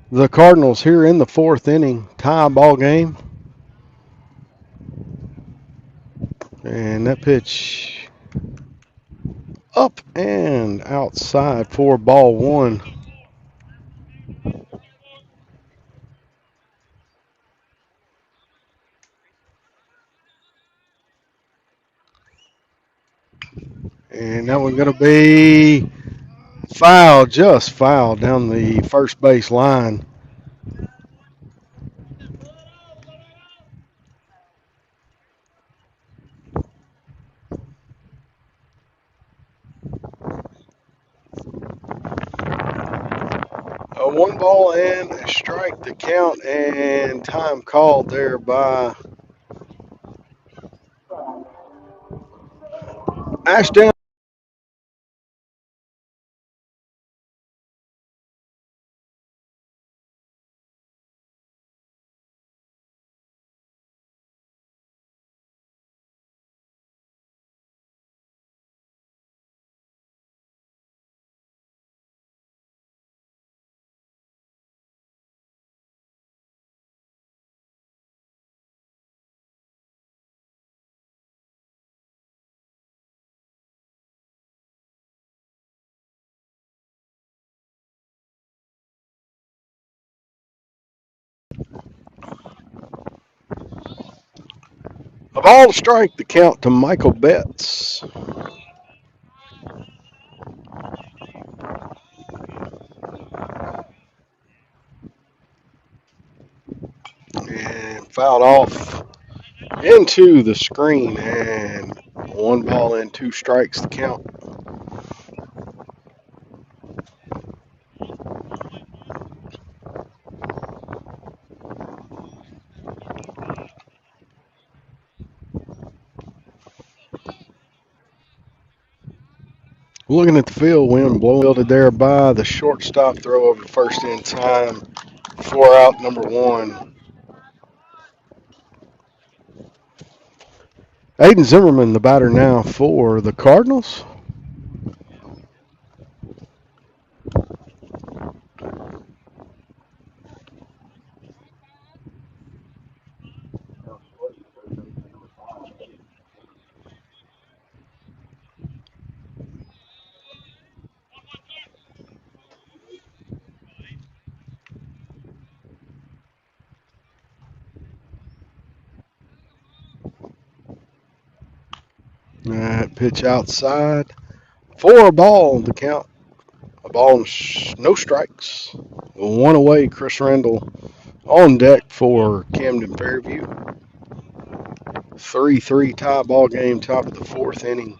Speaker 1: the Cardinals here in the fourth inning. Tie ball game. And that pitch up and outside for ball one. And that one's going to be foul, just foul down the first base line. A 1 ball and a strike to count, and time called there by Ashdown. A ball to strike the count to Michael Betts. And fouled off into the screen, and 1 ball and 2 strikes to count. Looking at the field, wind blowing there by the shortstop, throw over the first in time. 4 out, number 1. Aiden Zimmerman, the batter now for the Cardinals. That pitch outside for a ball to count. A ball, no strikes. 1 away, Chris Randall on deck for Camden Fairview. 3-3 tie ball game, top of the fourth inning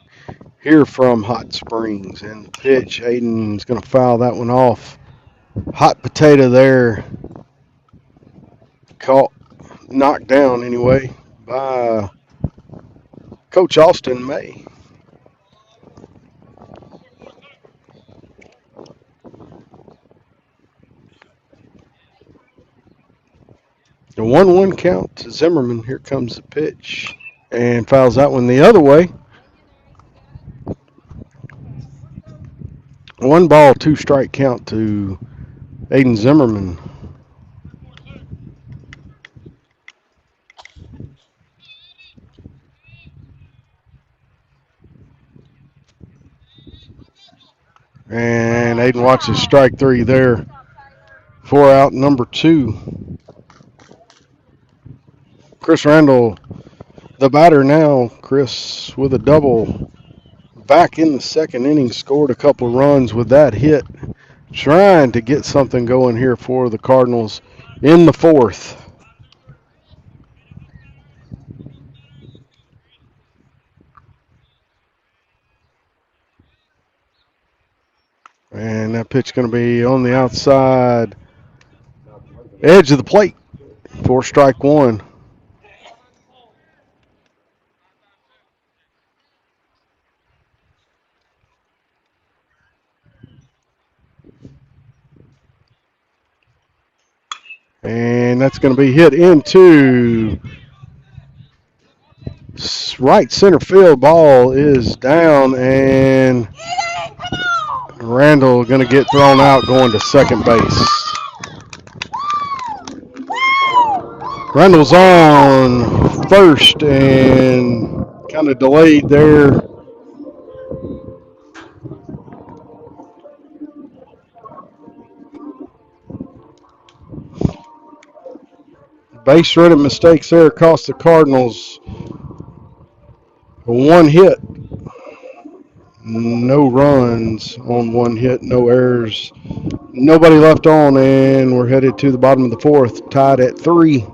Speaker 1: here from Hot Springs. And the pitch, Aiden's going to foul that one off. Hot potato there. Caught, knocked down anyway by Coach Austin May. The 1-1 count to Zimmerman. Here comes the pitch. And fouls that one the other way. 1 ball, 2 strike count to Aiden Zimmerman. And Aiden watches strike 3 there. 4 out, number 2. Chris Randall, the batter now. Chris with a double back in the second inning, scored a couple runs with that hit. Trying to get something going here for the Cardinals in the fourth. And that pitch going to be on the outside edge of the plate for strike 1. And that's going to be hit into Right center field ball is down, and Randall going to get thrown out going to second base. Randall's on first and kind of delayed there. Base running mistakes there cost the Cardinals one hit. No runs on one hit, no errors, nobody left on, and we're headed to the bottom of the fourth, tied at 3.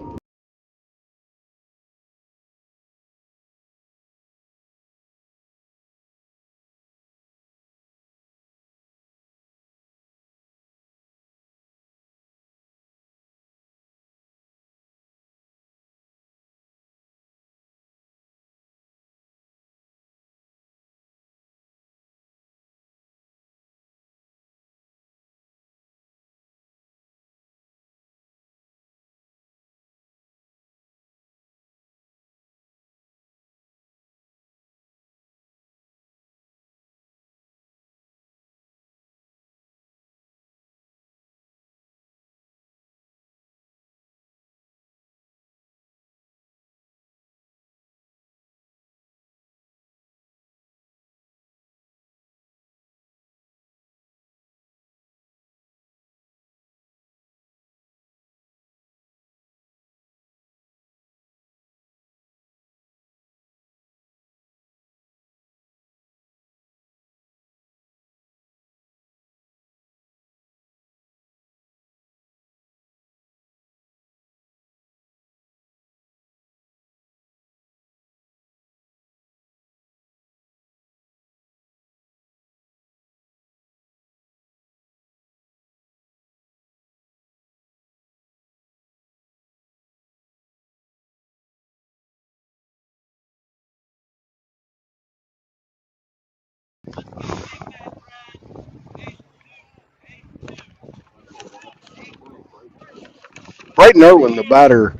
Speaker 1: Brayton Irwin, the batter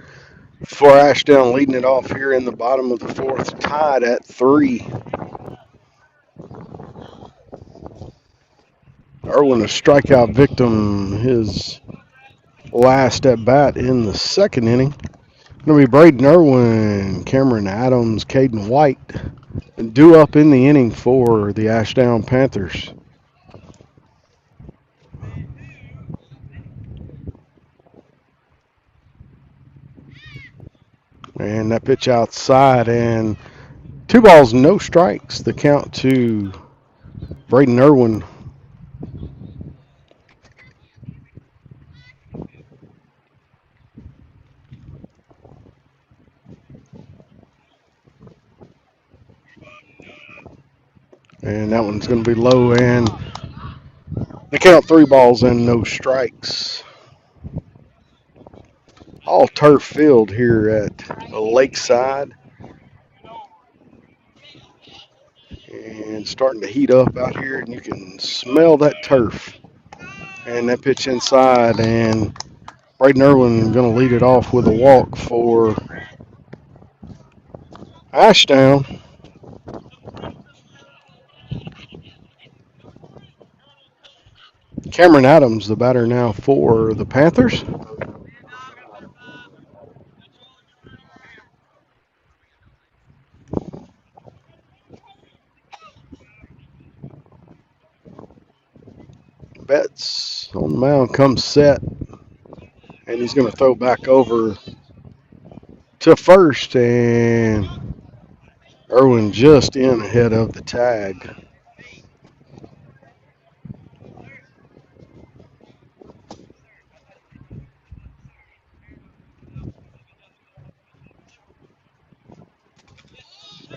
Speaker 1: for Ashdown, leading it off here in the bottom of the fourth, tied at 3. Irwin, a strikeout victim, his last at bat in the second inning. Going to be Braden Irwin, Cameron Adams, Caden White, due up in the inning for the Ashdown Panthers. And that pitch outside, and 2 balls, no strikes. The count to Braden Irwin. And that one's going to be low, and the count 3 balls and no strikes. All turf field here at Lakeside. And starting to heat up out here, and you can smell that turf. And that pitch inside, and Braden Irwin going to lead it off with a walk for Ashdown. Cameron Adams, the batter now for the Panthers. Betts on the mound comes set, and he's going to throw back over to first, and Irwin just in ahead of the tag.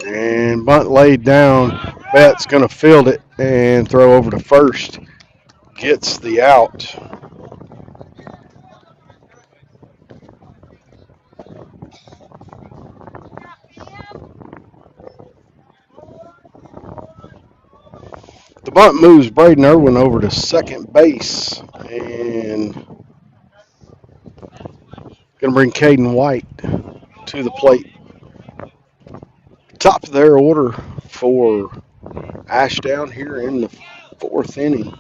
Speaker 1: And bunt laid down. Betts going to field it and throw over to first. Gets the out. The bunt moves Braden Irwin over to second base, and going to bring Caden White to the plate. Top of their order for Ashdown here in the fourth inning.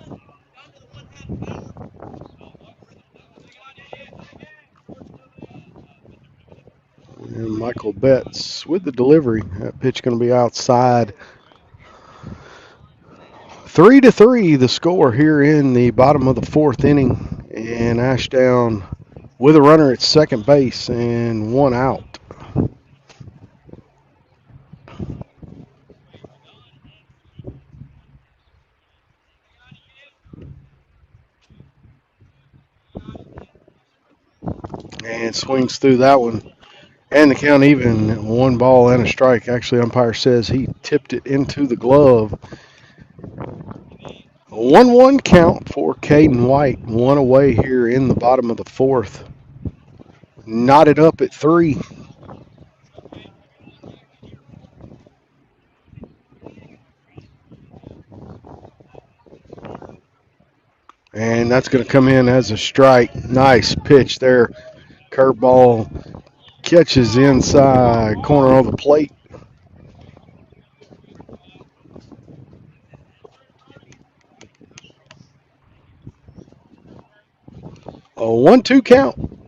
Speaker 1: And Michael Betts with the delivery. That pitch going to be outside. 3-3 the score here in the bottom of the fourth inning. And Ashdown with a runner at second base and one out. And swings through that one. And the count even, 1 ball and a strike. Actually, umpire says he tipped it into the glove. A 1-1 count for Caden White. One away here in the bottom of the fourth. Knotted up at 3. And that's going to come in as a strike. Nice pitch there. Curveball catches inside corner of the plate. A 1-2 count.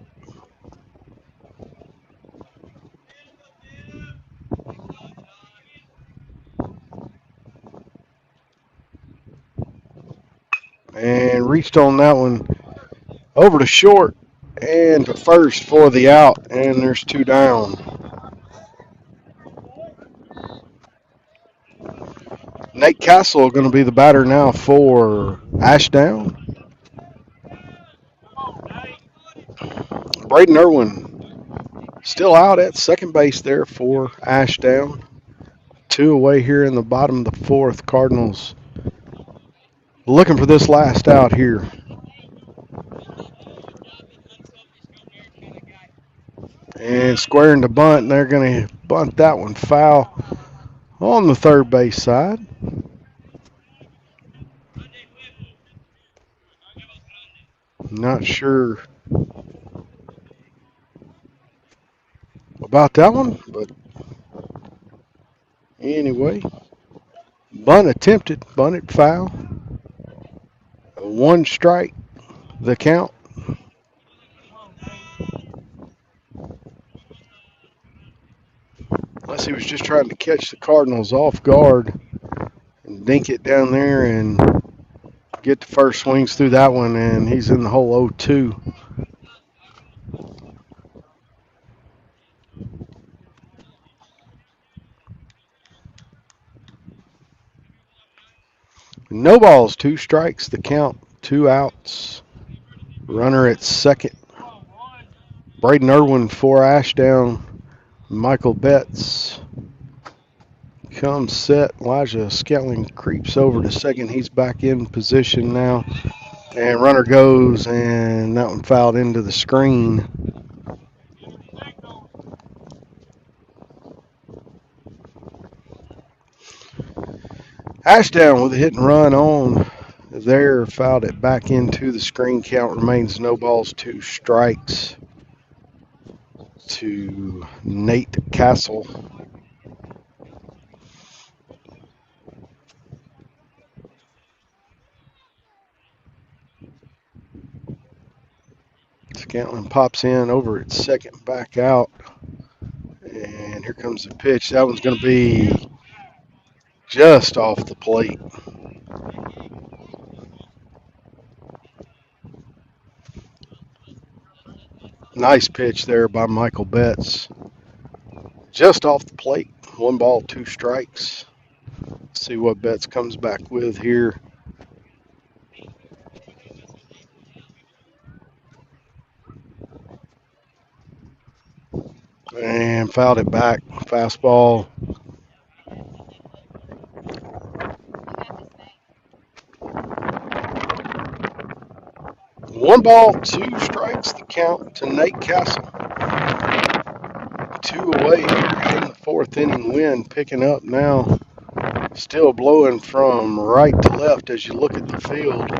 Speaker 1: And reached on that one over to short and to first for the out. And there's 2 down. Nate Castle going to be the batter now for Ashdown. Braden Irwin still out at second base there for Ashdown. 2 away here in the bottom of the fourth. Cardinals looking for this last out here. And squaring to bunt, and they're going to bunt that one foul on the third base side. Not sure about that one, but anyway, bunt attempted, bunted foul. 1 strike, the count. Unless he was just trying to catch the Cardinals off guard and dink it down there and get the first swings through that one, and he's in the hole 0-2. No balls, 2 strikes, the count, 2 outs. Runner at second. Braden Irwin for Ashdown. Michael Betts comes set. Elijah Scantling creeps over to second. He's back in position now. And runner goes, and that one fouled into the screen. Ashdown with a hit and run on there, fouled it back into the screen. Count remains no balls, 2 strikes to Nate Castle. Scantling pops in over at second, back out. And here comes the pitch. That one's going to be just off the plate. Nice pitch there by Michael Betts. Just off the plate. 1 ball, 2 strikes. Let's see what Betts comes back with here. And fouled it back. Fastball. One ball, 2 strikes, the count to Nate Castle. 2 away here in the fourth inning. Wind picking up now. Still blowing from right to left as you look at the field.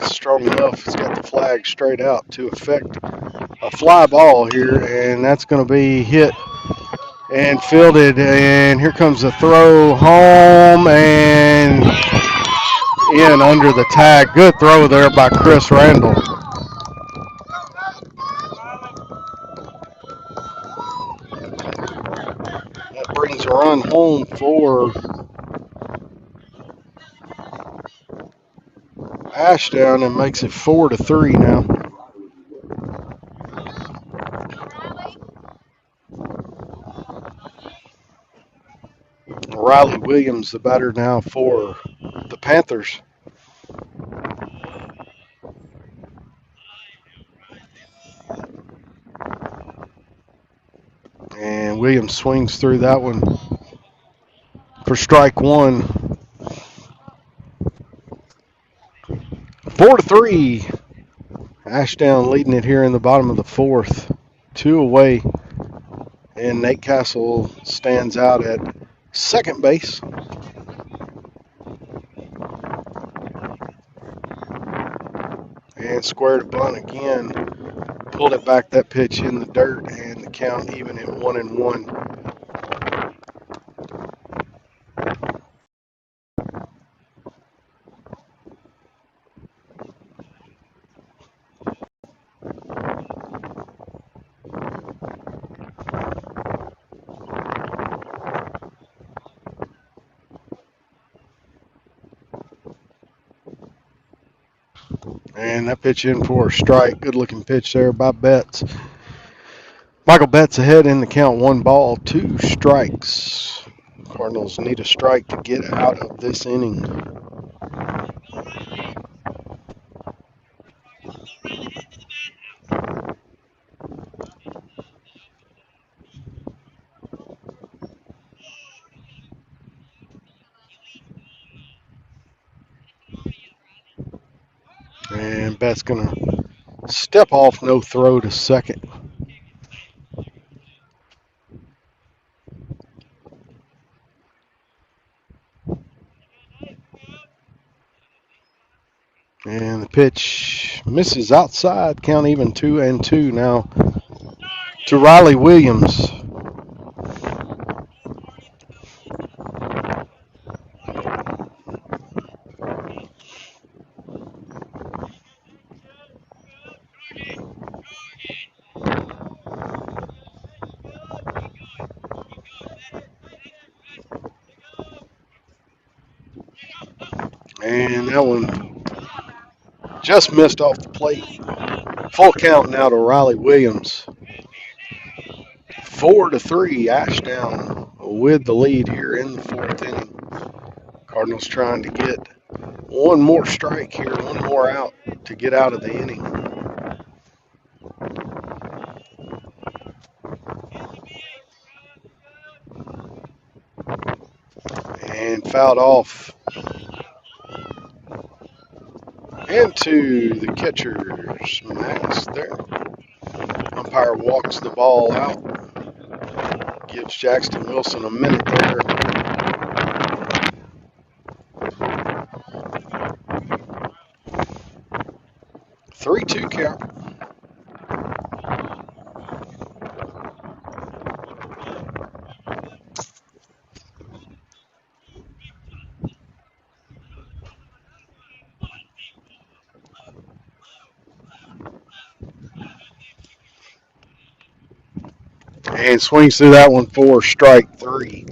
Speaker 1: is strong enough. It's got the flag straight out to affect a fly ball here, and that's going to be hit and fielded. And here comes the throw home and in under the tag. Good throw there by Chris Randall. That brings a run home for Ashdown and makes it 4-3 now. Riley Williams, the batter now for the Panthers. And Williams swings through that one for strike one. 4-3. Ashdown leading it here in the bottom of the fourth. 2 away. And Nate Castle stands out at second base. And squared a bunt again. Pulled it back, that pitch in the dirt, and the count even at 1-1. And that pitch in for a strike. Good looking pitch there by Betts. Michael Betts ahead in the count, 1 ball, 2 strikes. Cardinals need a strike to get out of this inning. And Betts gonna step off, no throw to second. And the pitch misses outside, count even 2-2 now to Riley Williams. And that one just missed off the plate. Full count now to Riley Williams. 4-3, Ashdown with the lead here in the fourth inning. Cardinals trying to get one more strike here, one more out to get out of the inning. And fouled off into the catcher's mask there. Umpire walks the ball out. Gives Jackson Wilson a minute there. Three-two count. And swings through that one for strike 3.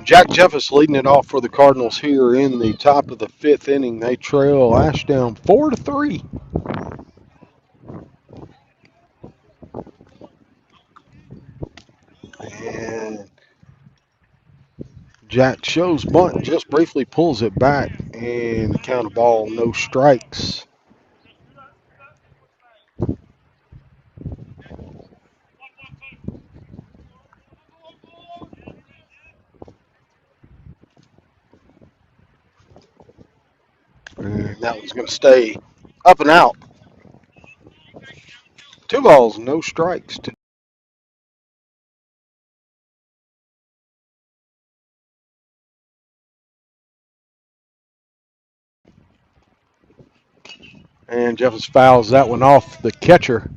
Speaker 1: Jack Jeffers leading it off for the Cardinals here in the top of the fifth inning. They trail Ashdown 4-3. And Jack shows bunt, just briefly pulls it back, and count of ball, no strikes. And that one's going to stay up and out. 2 balls, no strikes. And Jeffers fouls that one off the catcher.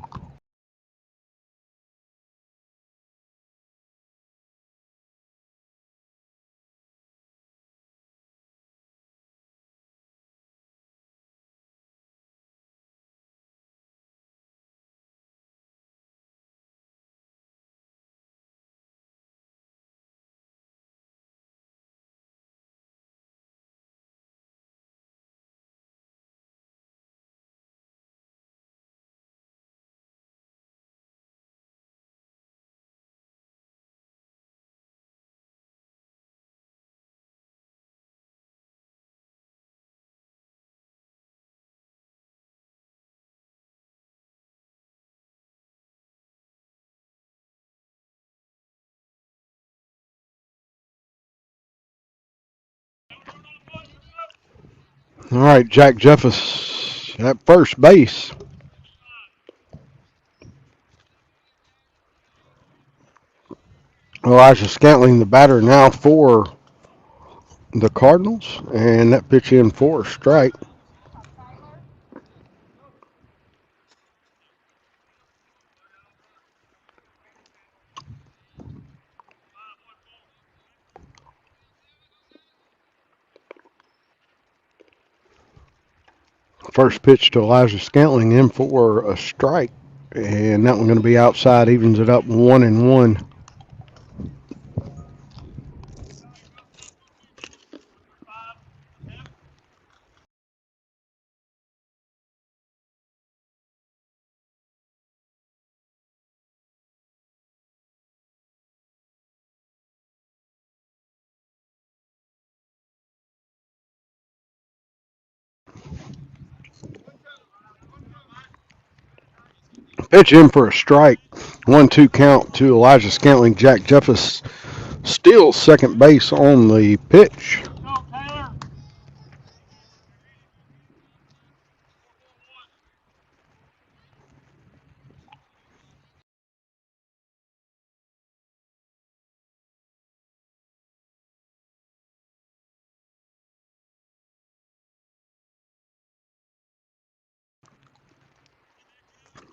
Speaker 1: All right, Jack Jeffers at first base. Elijah Scantling, the batter now for the Cardinals, and that pitch in for a strike. First pitch to Elijah Scantling in for a strike, and that one going to be outside, evens it up 1-1. Pitch in for a strike. 1-2 count to Elijah Scantling. Jack Jeffers steals second base on the pitch.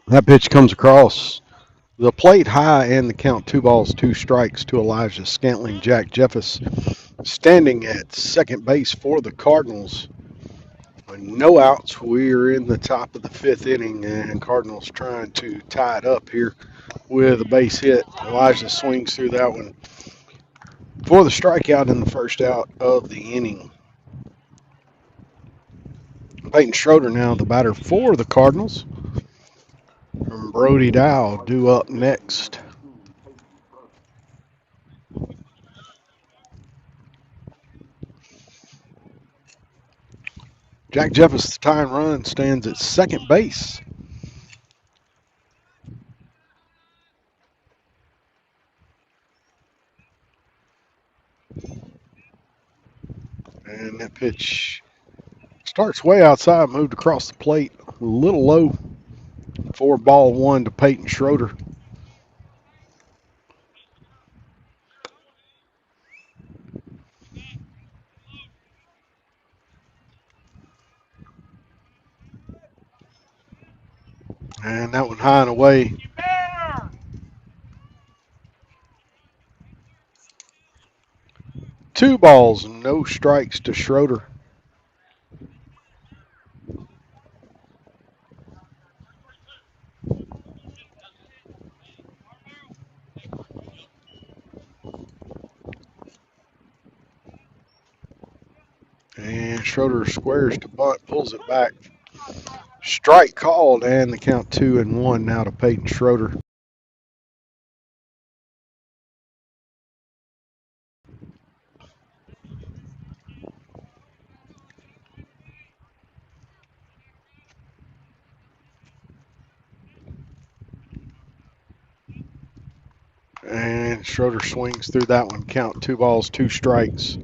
Speaker 1: That pitch comes across the plate high, and the count 2 balls, 2 strikes to Elijah Scantling. Jack Jeffers standing at second base for the Cardinals. With no outs, we're in the top of the fifth inning, and Cardinals trying to tie it up here with a base hit. Elijah swings through that one for the strikeout in the first out of the inning. Peyton Schroeder now the batter for the Cardinals. And Brody Dow due up next. Jack Jeffers, the tying run, stands at second base. And that pitch starts way outside, moved across the plate, a little low. 4-1 to Peyton Schroeder. And that one high and away. Two balls, no strikes to Schroeder. And Schroeder squares to bunt, pulls it back. Strike called, and the count 2-1 now to Peyton Schroeder. And Schroeder swings through that one. Count 2 balls, 2 strikes.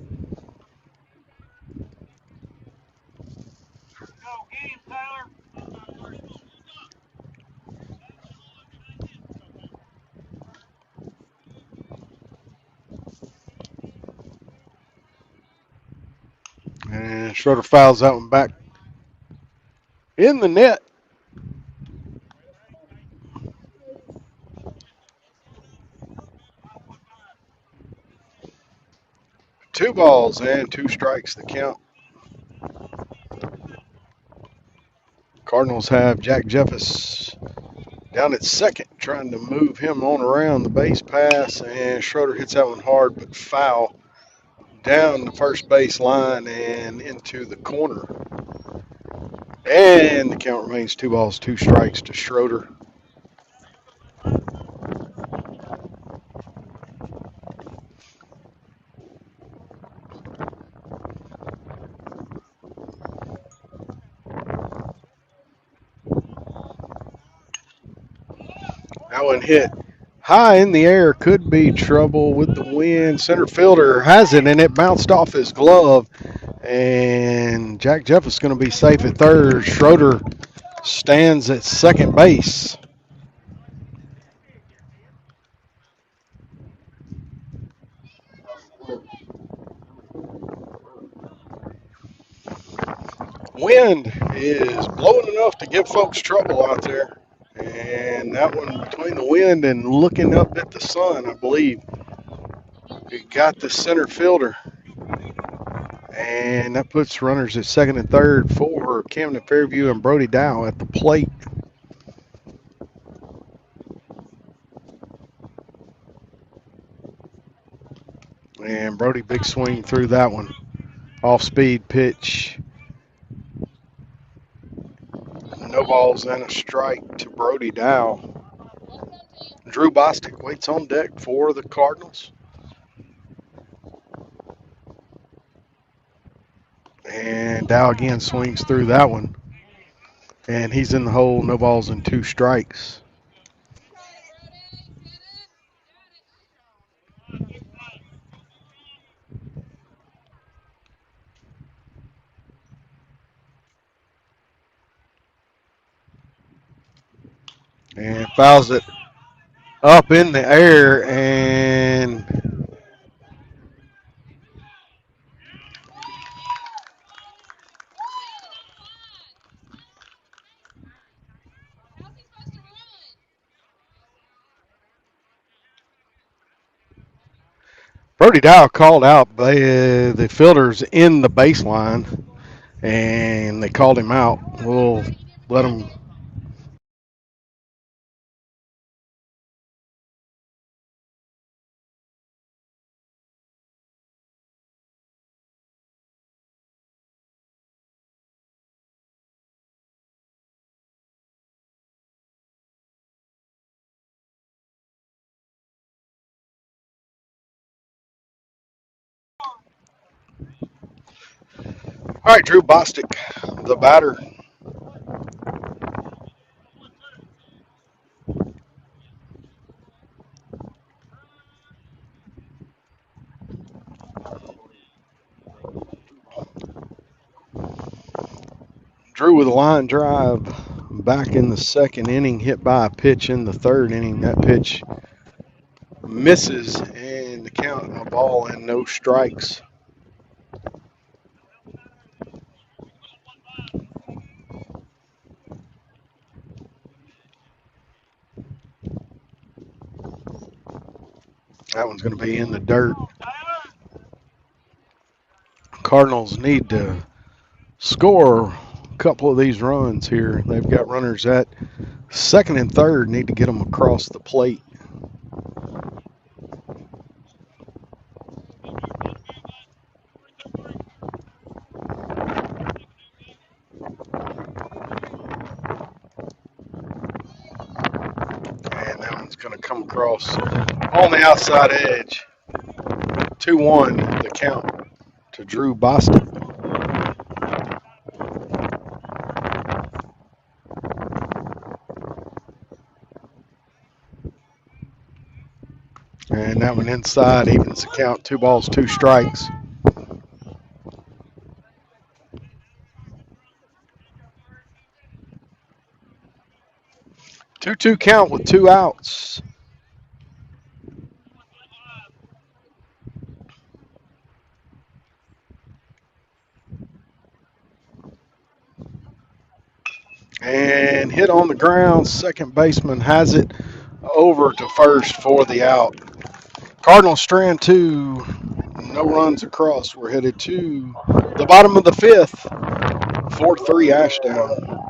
Speaker 1: And Schroeder fouls that one back in the net. Two balls and 2 strikes the count. Cardinals have Jack Jeffers down at second, trying to move him on around the base pass, and Schroeder hits that one hard but foul down the first base line and into the corner. And the count remains 2 balls, 2 strikes to Schroeder. That one hit high in the air, could be trouble with the wind. Center fielder has it, and it bounced off his glove. And Jack Jeff is going to be safe at third. Schroeder stands at second base. Wind is blowing enough to give folks trouble out there. And that one between the wind and looking up at the sun, I believe, it got the center fielder. And that puts runners at second and third for Camden Fairview and Brody Dow at the plate. And Brody, big swing through that one. Off-speed pitch. No balls and a strike to Brody Dow. Drew Bostic waits on deck for the Cardinals. And Dow again swings through that one. And he's in the hole, no balls and 2 strikes. And fouls it up in the air, and Brody Dow called out the fielders in the baseline, and they called him out. We'll let him. All right, Drew Bostic, the batter. Drew with a line drive back in the second inning, hit by a pitch in the third inning. That pitch misses, and the count, a ball and no strikes. That one's going to be in the dirt. Cardinals need to score a couple of these runs here. They've got runners at second and third, need to get them across the plate. going to come across on the outside edge. 2-1 the count to Drew Boston. And that one inside evens the count. 2 balls, 2 strikes. 2-2 count with 2 outs. And hit on the ground. Second baseman has it over to first for the out. Cardinal strand 2. No runs across. We're headed to the bottom of the 5th. 4-3 Ashdown.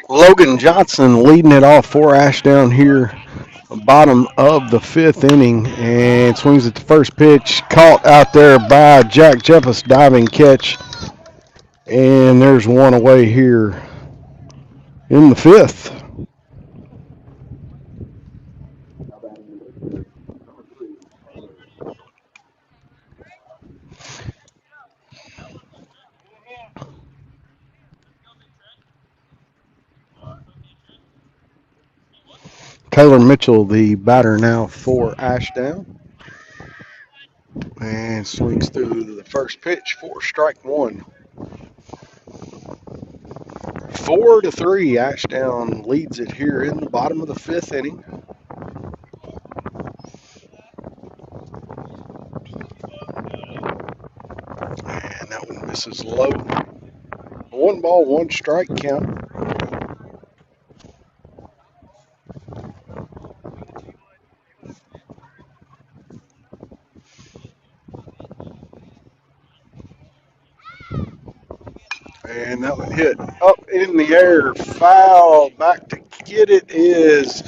Speaker 1: Logan Johnson leading it off for Ashdown here, bottom of the 5th inning, and swings at the first pitch, caught out there by Jack Jeffers, diving catch, and there's one away here in the 5th. Taylor Mitchell, the batter now for Ashdown, and swings through the first pitch for strike 1. 4-3, Ashdown leads it here in the bottom of the 5th inning. And that one misses low. 1 ball, 1 strike count. And that one hit up in the air, foul. Back to get it is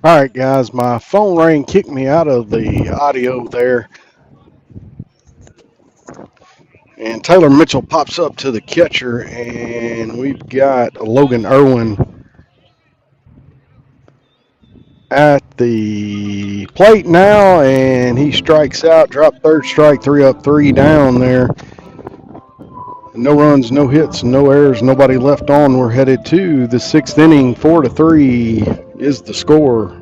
Speaker 1: all right, guys. My phone rang, kicked me out of the audio there. And Taylor Mitchell pops up to the catcher, and we've got Logan Irwin at the plate now, and he strikes out, drop third strike, 3 up, 3 down there. No runs, no hits, no errors, nobody left on. We're headed to the 6th inning. 4-3 is the score.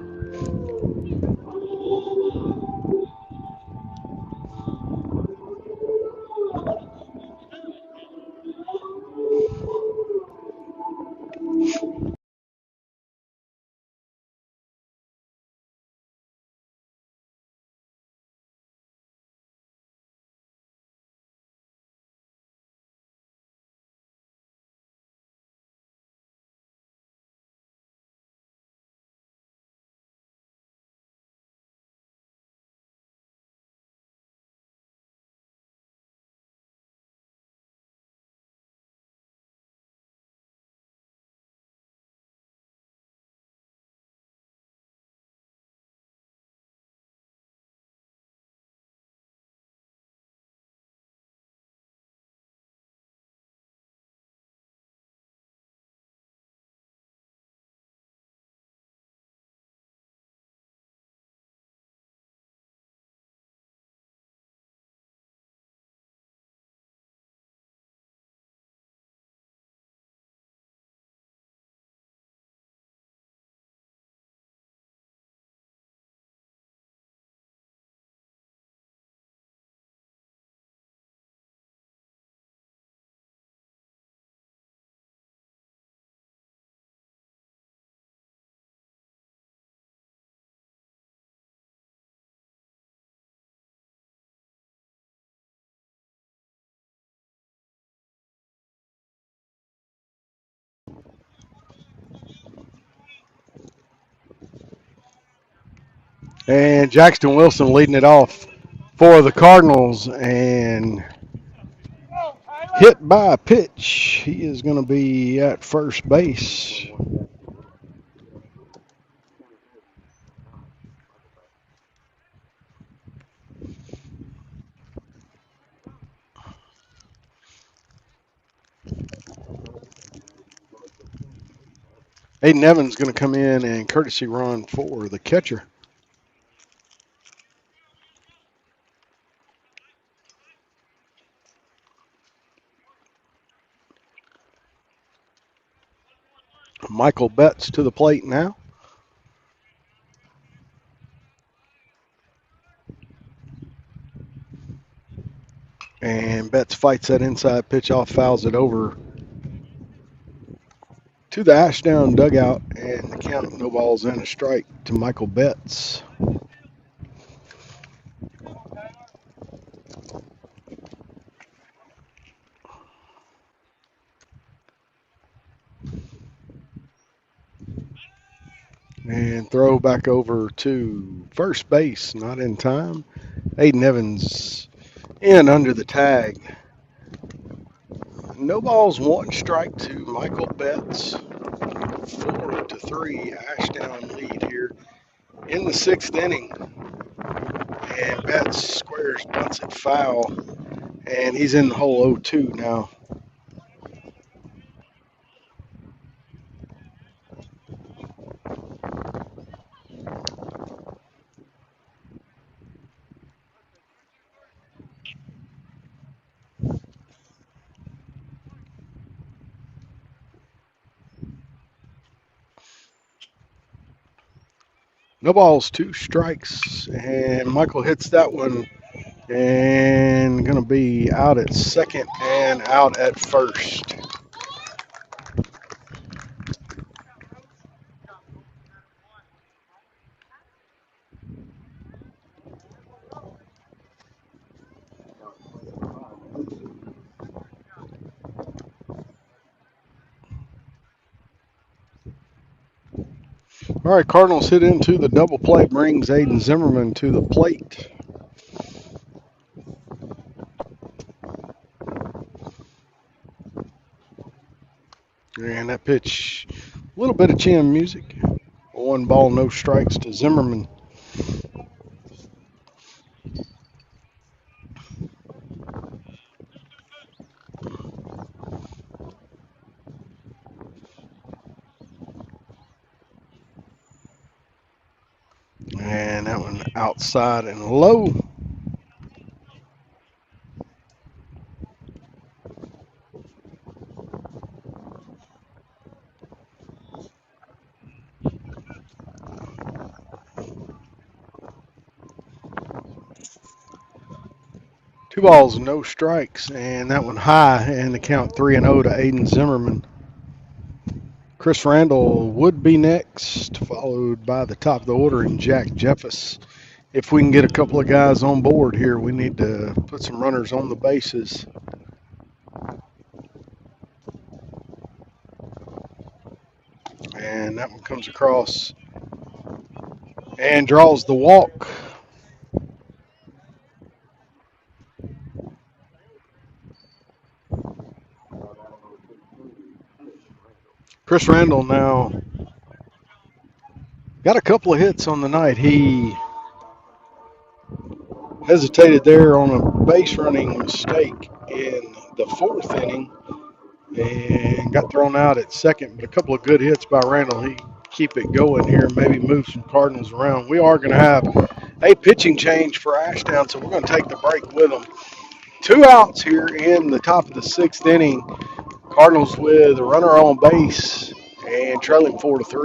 Speaker 1: And Jackson Wilson leading it off for the Cardinals, and hit by a pitch. He is going to be at first base. Aiden Evans going to come in and courtesy run for the catcher. Michael Betts to the plate now. And Betts fights that inside pitch off, fouls it over to the Ashdown dugout, and the count, no balls and a strike to Michael Betts. And throw back over to first base, not in time. Aiden Evans in under the tag. No balls, one strike to Michael Betts. 4-3, Ashdown lead here in the sixth inning. And Betts squares, bunts it foul, and he's in the hole 0-2 now. No balls, two strikes, and Michael hits that one, and going to be out at second and out at first. All right, Cardinals hit into the double play, brings Aiden Zimmerman to the plate. And that pitch, a little bit of chin music. One ball, no strikes to Zimmerman. And that one outside and low. Two balls, no strikes, and that one high, and the count 3-0 to Aiden Zimmerman. Chris Randall would be next, followed by the top of the order and Jack Jeffus. If we can get a couple of guys on board here, we need to put some runners on the bases. And that one comes across and draws the walk. Chris Randall now got a couple of hits on the night. He hesitated there on a base running mistake in the fourth inning and got thrown out at second. But a couple of good hits by Randall. He keep it going here, maybe move some Cardinals around. We are going to have a pitching change for Ashdown, so we're going to take the break with them. Two outs here in the top of the sixth inning. Cardinals with a runner on base and trailing 4-3.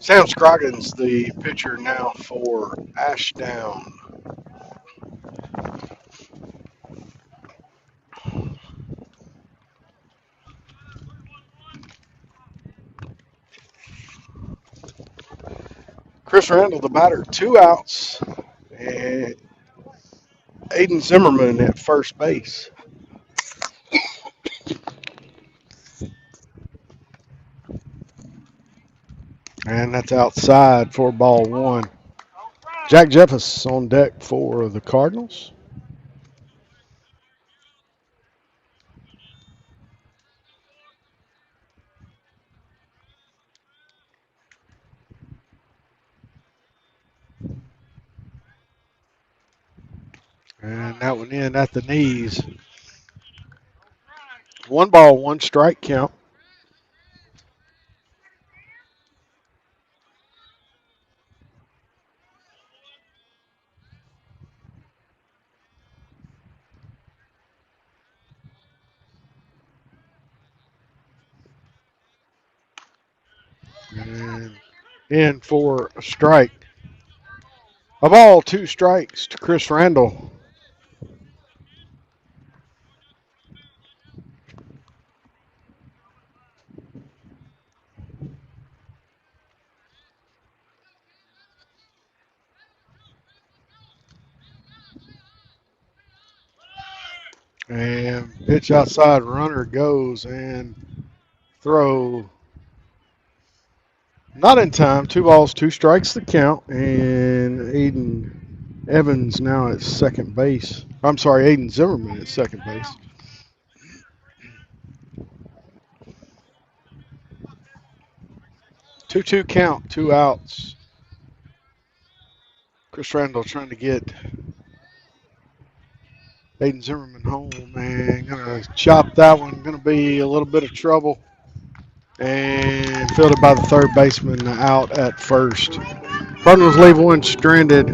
Speaker 1: Sam Scroggins, the pitcher now for Ashdown. Chris Randall, the batter, 2 outs, and Aiden Zimmerman at first base. And that's outside for ball one. Jack Jeffers on deck for the Cardinals. And that one in at the knees. 1 ball, 1 strike count. And in for a strike. A ball, 2 strikes to Chris Randall. And pitch outside, runner goes and throw. Not in time. 2 balls, 2 strikes the count. And Aiden Evans now at second base. I'm sorry, Aiden Zimmerman at second base. 2-2 count, 2 outs. Chris Randall trying to get Aiden Zimmerman home and gonna chop that one. Gonna be a little bit of trouble. And fielded by the third baseman out at first. Cardinals leave one stranded.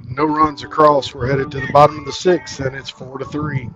Speaker 1: No runs across. We're headed to the bottom of the sixth, and it's 4-3.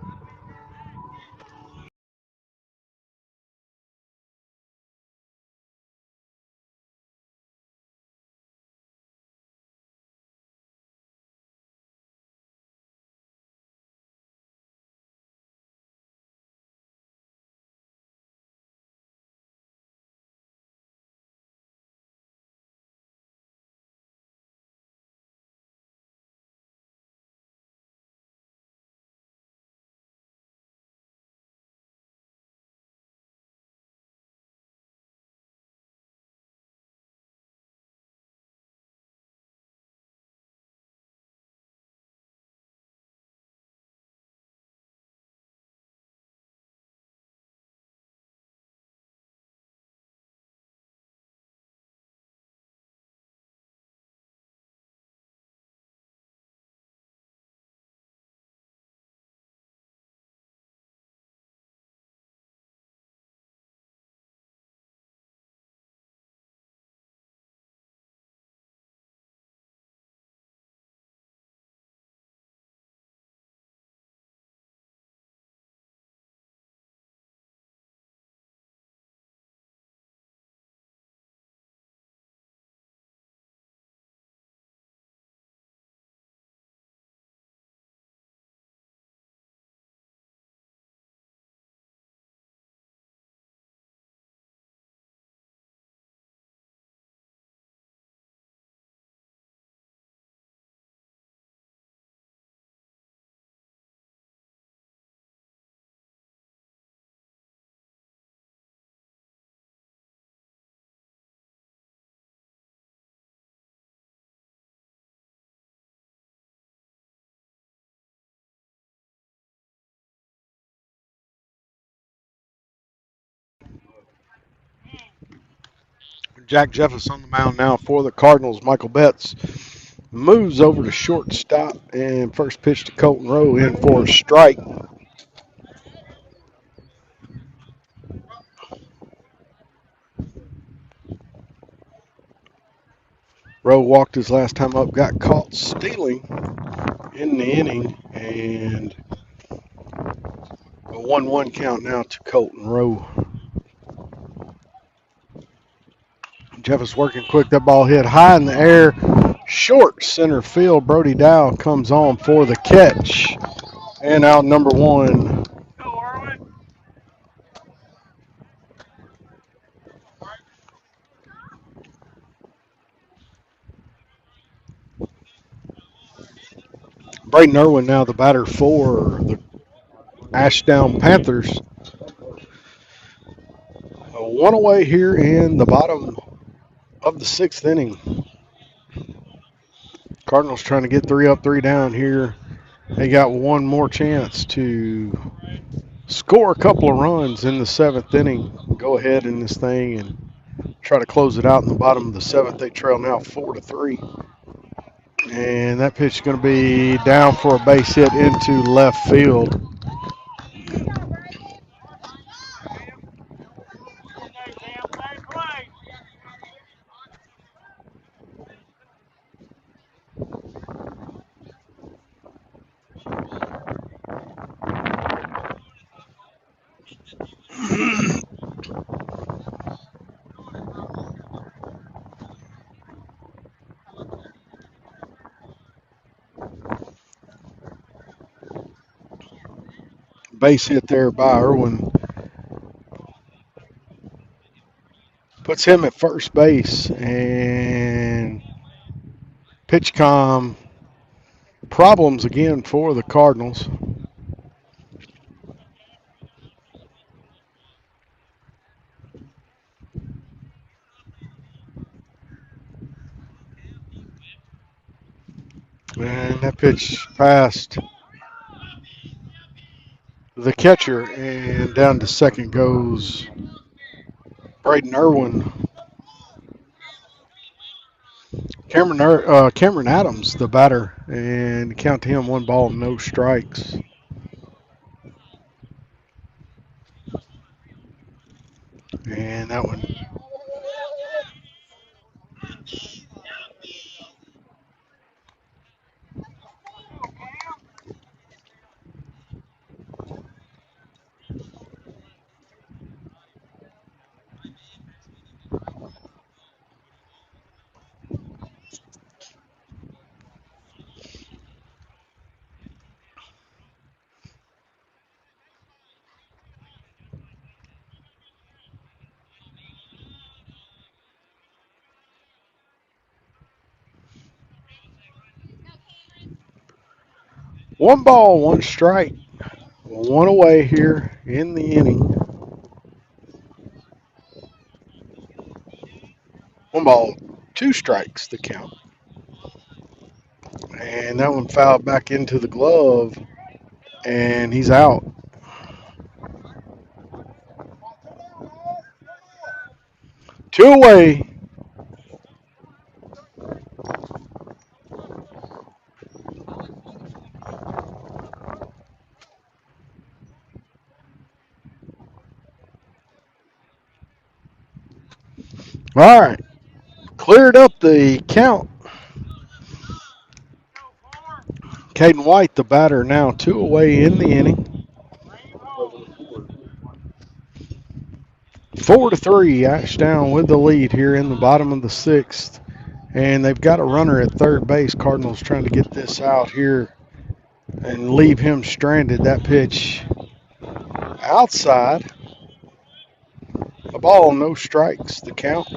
Speaker 1: Jack Jeffers on the mound now for the Cardinals. Michael Betts moves over to shortstop, and first pitch to Colton Rowe in for a strike. Rowe walked his last time up, got caught stealing in the inning, and a 1-1 count now to Colton Rowe. Jeff is working quick. That ball hit high in the air. Short center field. Brody Dow comes on for the catch. And out number one. Braden Irwin now the batter for the Ashdown Panthers. One away here in the bottom of the sixth inning. Cardinals trying to get 3 up, 3 down here. They got one more chance to score a couple of runs in the seventh inning. Go ahead in this thing and try to close it out in the bottom of the seventh. They trail now 4-3. And that pitch is going to be down for a base hit into left field. Base hit there by Irwin. Puts him at first base, and PitchCom problems again for the Cardinals. And that pitch passed the catcher, and down to second goes Braden Irwin. Cameron Adams, the batter, and count to him 1 ball, no strikes. And that one. One ball, one strike. One away here in the inning. 1 ball, 2 strikes to count. And that one fouled back into the glove, and he's out. Two away. All right. Cleared up the count. Caden White, the batter, now 2 away in the inning. 4-3, Ashdown with the lead here in the bottom of the sixth. And they've got a runner at third base. Cardinals trying to get this out here and leave him stranded. That pitch outside. A ball, no strikes, the count.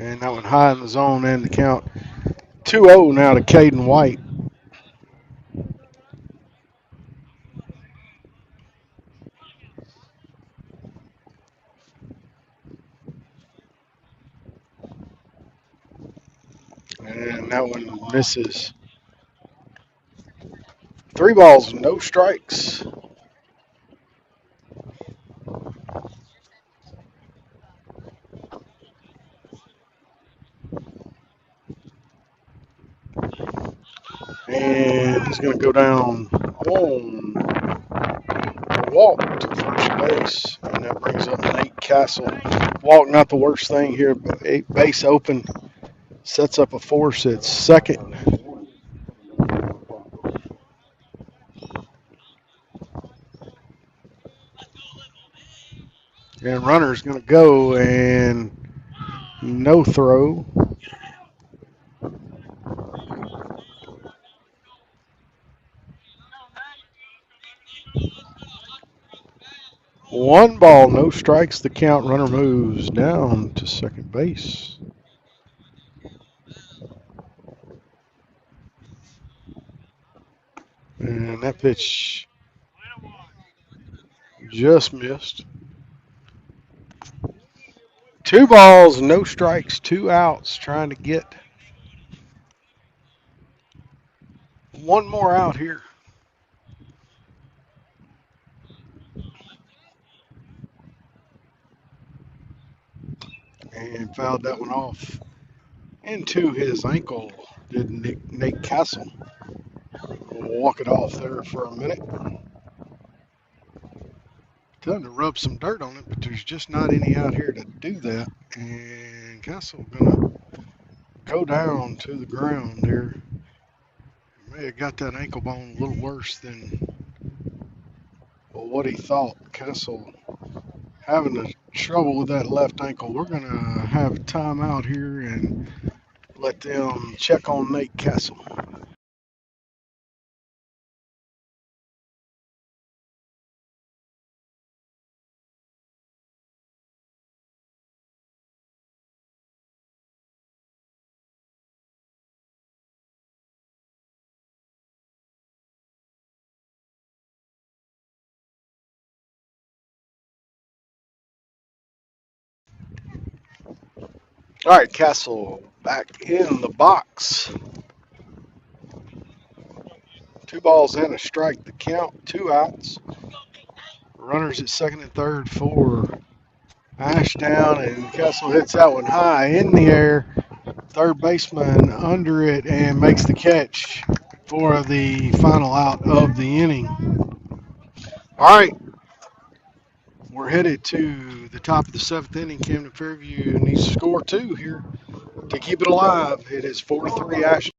Speaker 1: And that one high in the zone, and the count 2-0 now to Caden White. And that one misses. 3 balls, no strikes. And he's going to go down on a walk to first base. And that brings up Nate Castle. Walk, not the worst thing here, but base open. Sets up a force at second. And runner's going to go and no throw. One ball, no strikes. The count. Runner moves down to second base. And that pitch just missed. Two balls, no strikes, two outs, trying to get one more out here. And fouled that one off into his ankle. Did Nate Castle walk it off there for a minute? Tell him to rub some dirt on it, but there's just not any out here to do that. And Castle gonna go down to the ground there. May have got that ankle bone a little worse than what he thought. Castle having a trouble with that left ankle. We're gonna have a timeout here and let them check on Nate Castle. All right, Castle back in the box. Two balls and a strike. The count, two outs. Runners at second and third for Ashdown, and Castle hits that one high in the air. Third baseman under it and makes the catch for the final out of the inning. All right, we're headed to the top of the seventh inning. Camden Fairview needs to score two here to keep it alive. It is 4-3 Ashdown.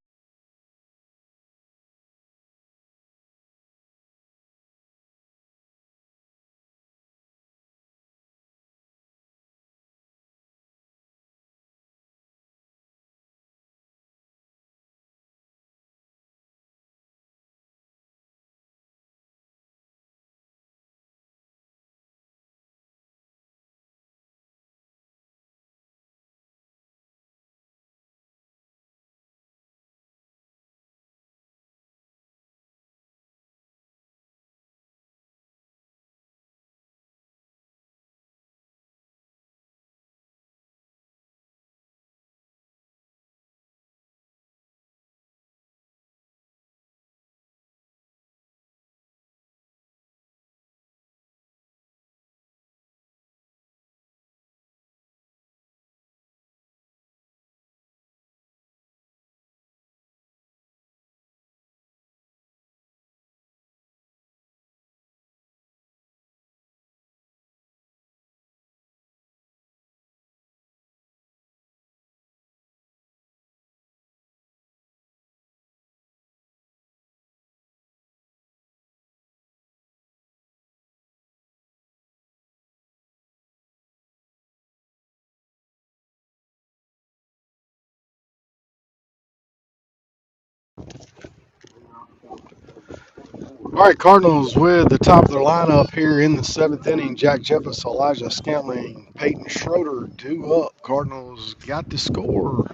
Speaker 1: All right, Cardinals with the top of their lineup here in the seventh inning. Jack Jeffers, Elijah Scantling, Peyton Schroeder due up. Cardinals got the score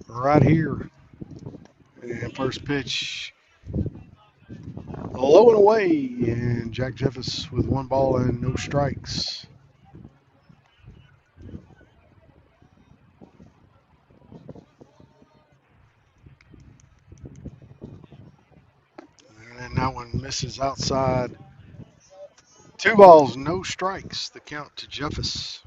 Speaker 1: right here. And first pitch low and away, and Jack Jeffers with one ball and no strikes. And that one misses outside. Two balls, no strikes. The count to Jeffers.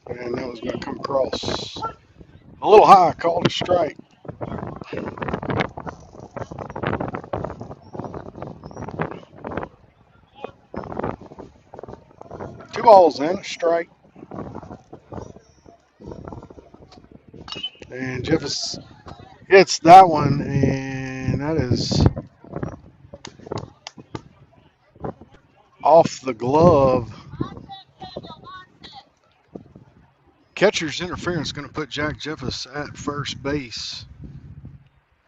Speaker 1: And that was going to come across a little high, called a strike. Two balls and a strike. And Jeffers hits that one, and that is off the glove. Catcher's interference going to put Jack Jeffers at first base.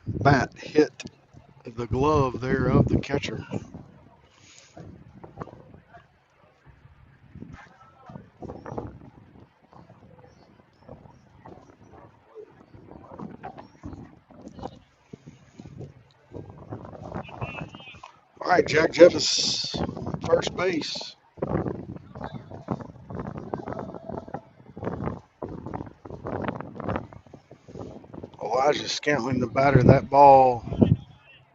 Speaker 1: Bat hit the glove there of the catcher. All right, Jack Jeffers, first base. Elijah Scantling, the batter. That ball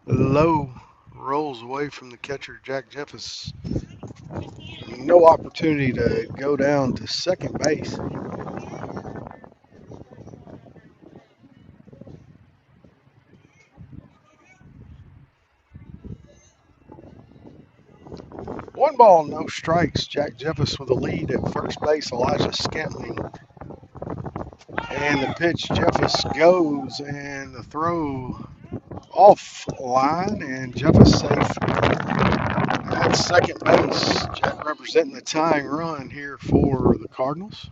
Speaker 1: low rolls away from the catcher, Jack Jeffers. No opportunity to go down to second base. One ball, no strikes. Jack Jeffers with a lead at first base. Elijah Scantling. And the pitch, Jeffers goes, and the throw off line, and Jeffers safe at second base. Jack representing the tying run here for the Cardinals.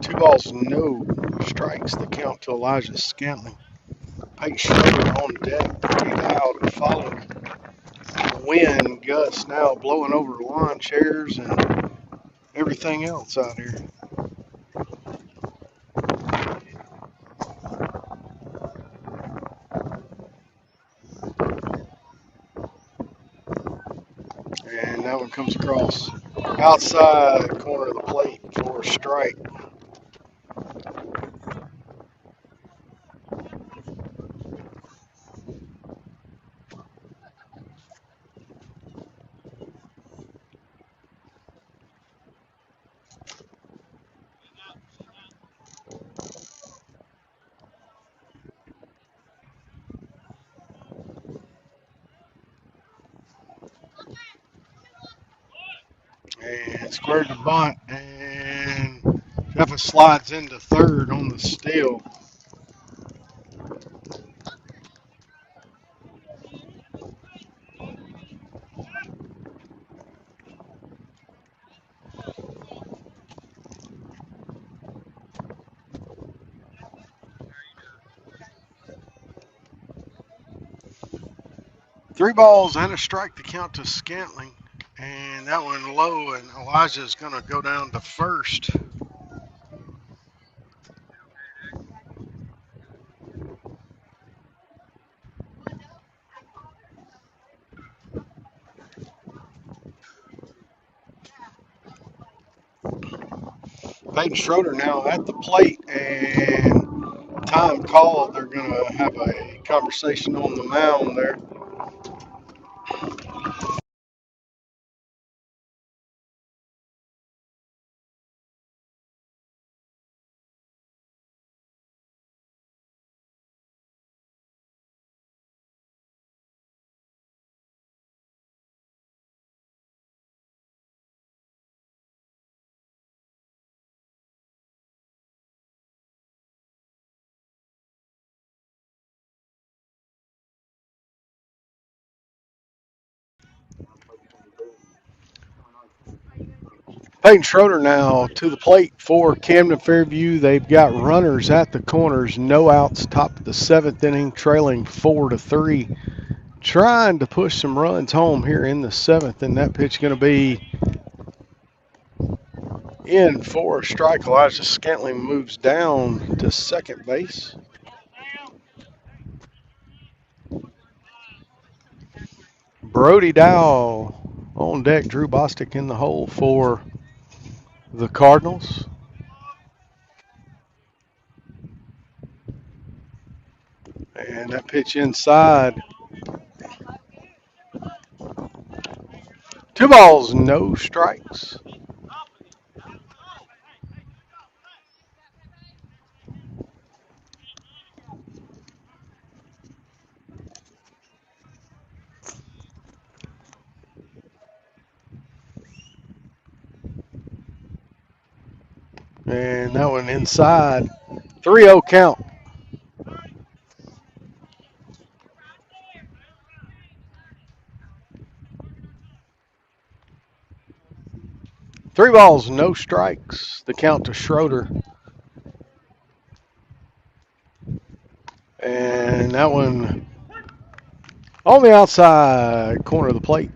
Speaker 1: Two balls, no strikes. The count to Elijah Scantling. Peyton Schroeder on deck, pretty loud following. Wind gusts now blowing over lawn chairs and everything else out here. And that one comes across outside the corner of the plate for a strike. And squared to bunt, and Jeffers slides into third on the steal. Three balls and a strike to count to Scantling. And that one low, and Elijah's going to go down to first. Peyton Schroeder now at the plate, and time called. They're going to have a conversation on the mound there. Peyton Schroeder now to the plate for Camden Fairview. They've got runners at the corners, no outs, top of the seventh inning, trailing 4-3. Trying to push some runs home here in the seventh, and that pitch going to be in for a strike. Elijah Scantling moves down to second base. Brody Dow on deck. Drew Bostic in the hole for the Cardinals. And that pitch inside. Two balls, no strikes. And that one inside. 3-0 count. Three balls, no strikes. The count to Schroeder. And that one on the outside corner of the plate.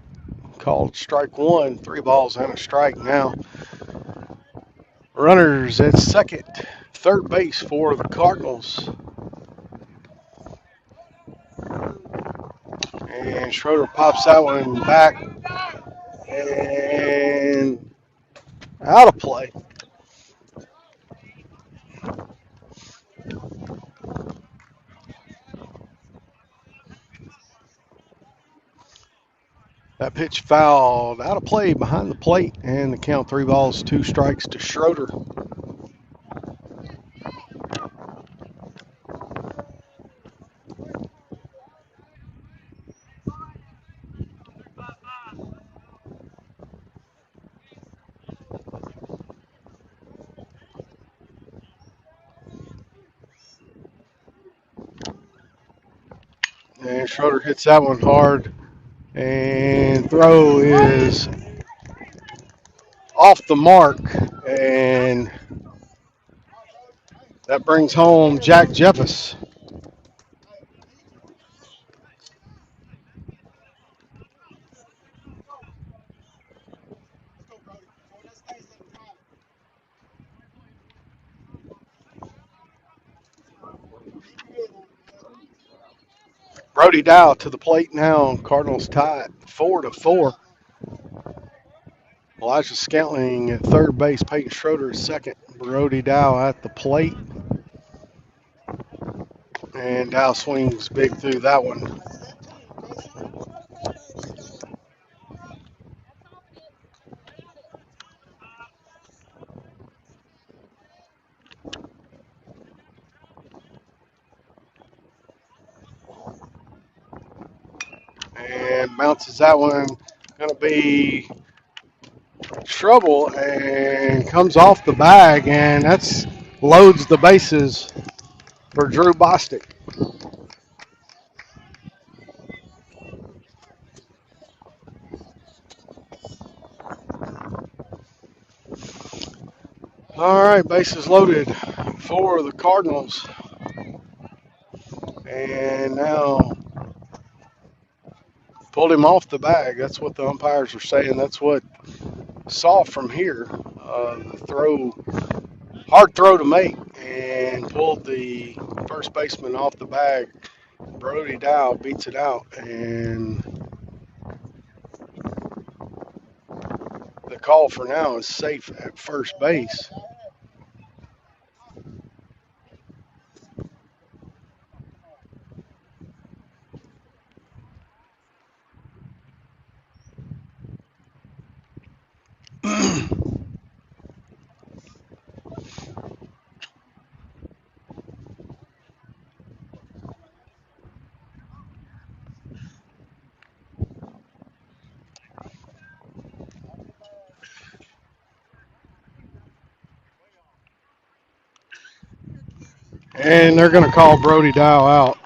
Speaker 1: Called strike one. 3 balls and a strike now. Runners at second, third base for the Cardinals. And Schroeder pops that one back and out of play. That pitch fouled out of play behind the plate, and the count 3 balls, 2 strikes to Schroeder. And Schroeder hits that one hard, and throw is off the mark, and that brings home Jack Jeffers. Brody Dow to the plate now. Cardinals tie it 4-4. Elijah Scantling at third base. Peyton Schroeder at second. Brody Dow at the plate. And Dow swings big through that one. And bounces that one. Going to be trouble and comes off the bag, and that's loads the bases for Drew Bostic. All right, bases loaded for the Cardinals. And now pulled him off the bag. That's what the umpires are saying. That's what saw from here. The throw, hard throw to make, and pulled the first baseman off the bag. Brody Dow beats it out, and the call for now is safe at first base. And they're going to call Brody Dow out.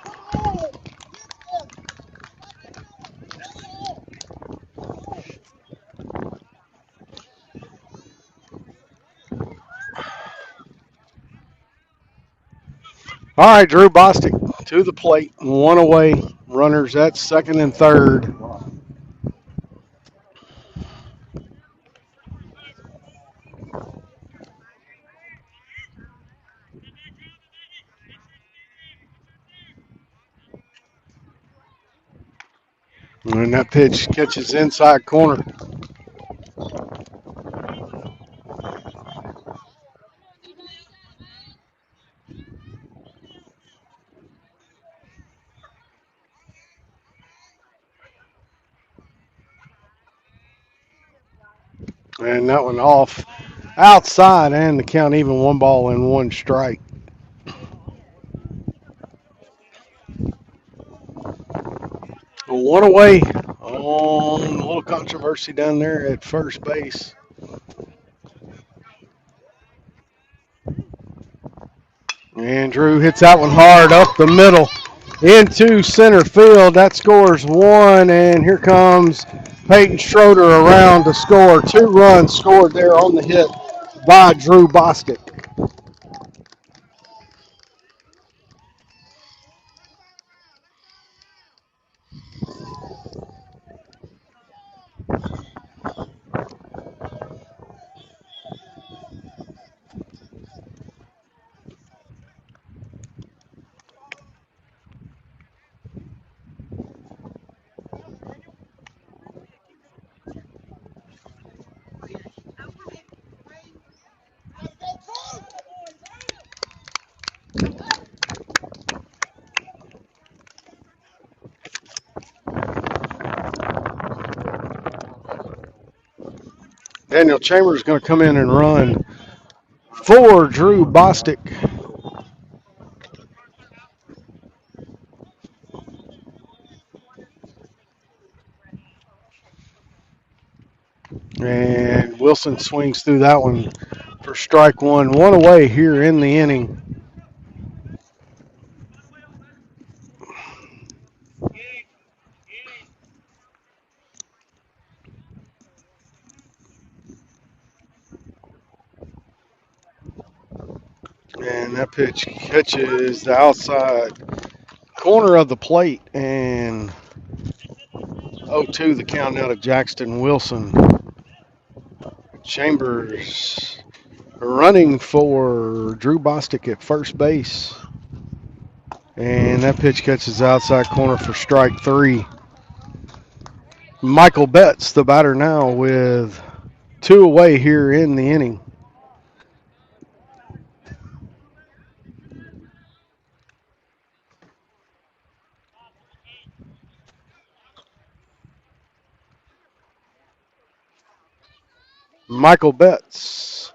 Speaker 1: All right, Drew Bostic to the plate, one away. Runners at second and third. And that pitch catches inside corner. And that one off outside, and the count even, 1-1 strike. One away on a little controversy down there at first base. And Drew hits that one hard up the middle into center field. That scores one, and here comes Peyton Schroeder around to score. 2 runs scored there on the hit by Drew Bostic. Daniel Chambers is going to come in and run for Drew Bostic. And Wilson swings through that one for strike one. One away here in the inning. And that pitch catches the outside corner of the plate, and 0-2 the count out of Jackson Wilson. Chambers running for Drew Bostic at first base. And that pitch catches the outside corner for strike 3. Michael Betts, the batter now, with 2 away here in the inning. Michael Betts,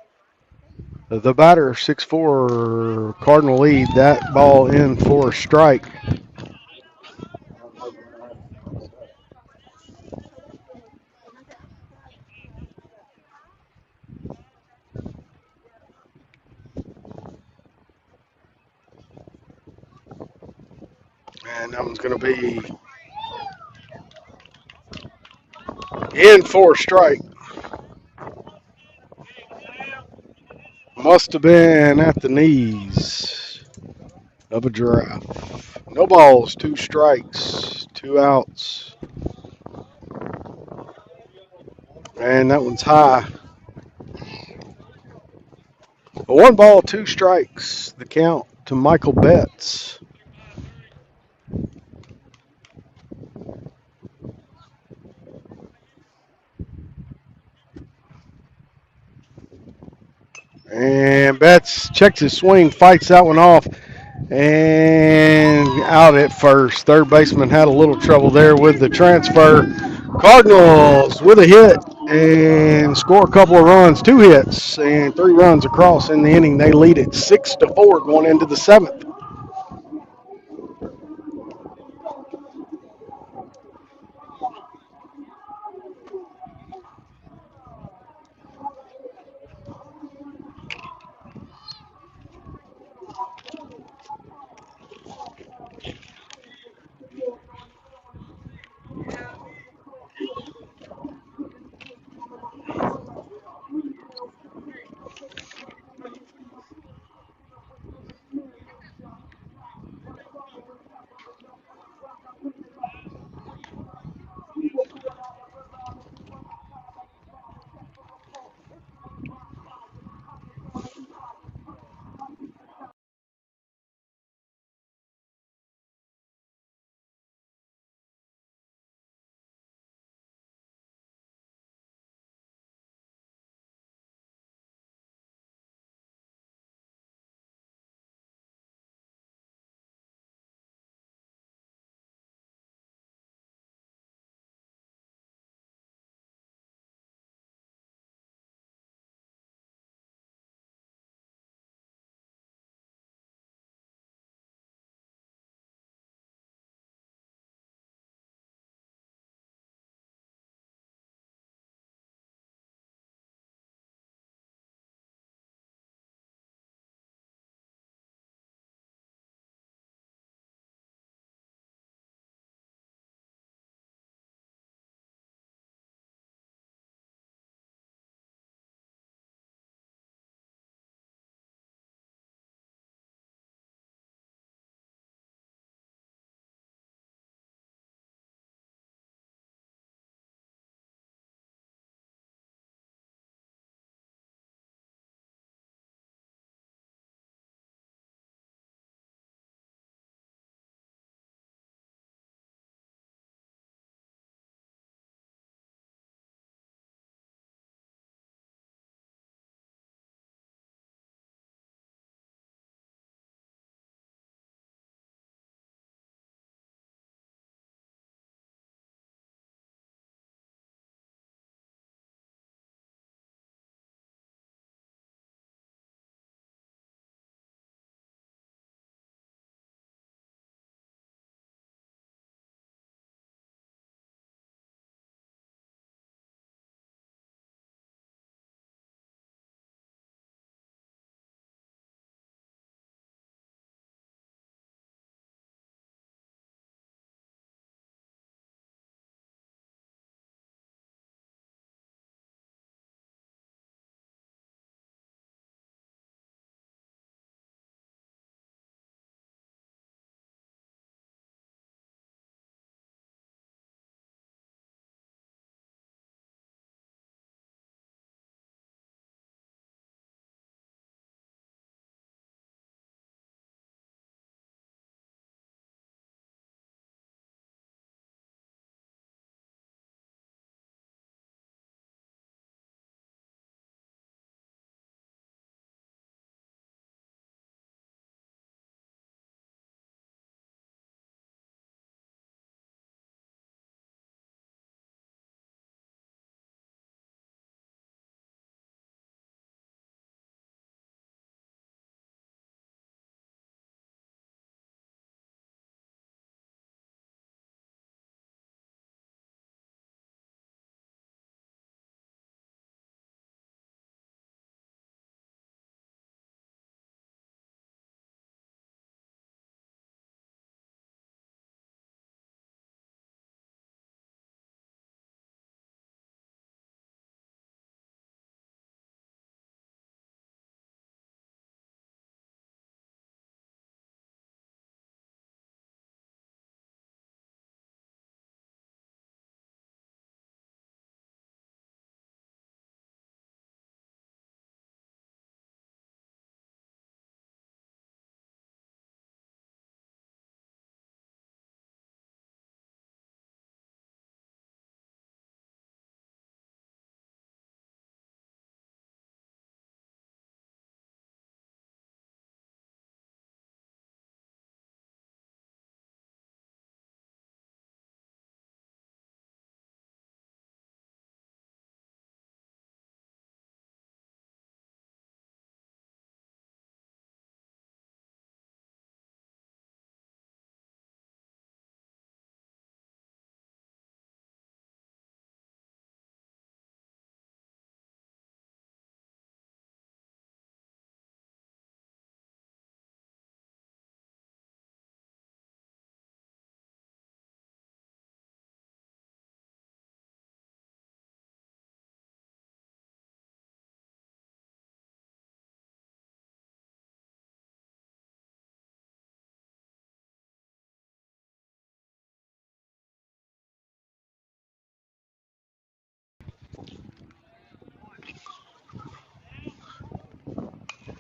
Speaker 1: the batter, 6'4", Cardinal lead. That ball in for a strike. And that one's going to be in for a strike. Must have been at the knees of a giraffe. No balls, 2 strikes, 2 outs. And that one's high. 1 ball, 2 strikes. The count to Michael Betts. And Betts checks his swing, fights that one off, and out at first. Third baseman had a little trouble there with the transfer. Cardinals with a hit and score a couple of runs, 2 hits and 3 runs across in the inning. They lead it 6-4 going into the 7th.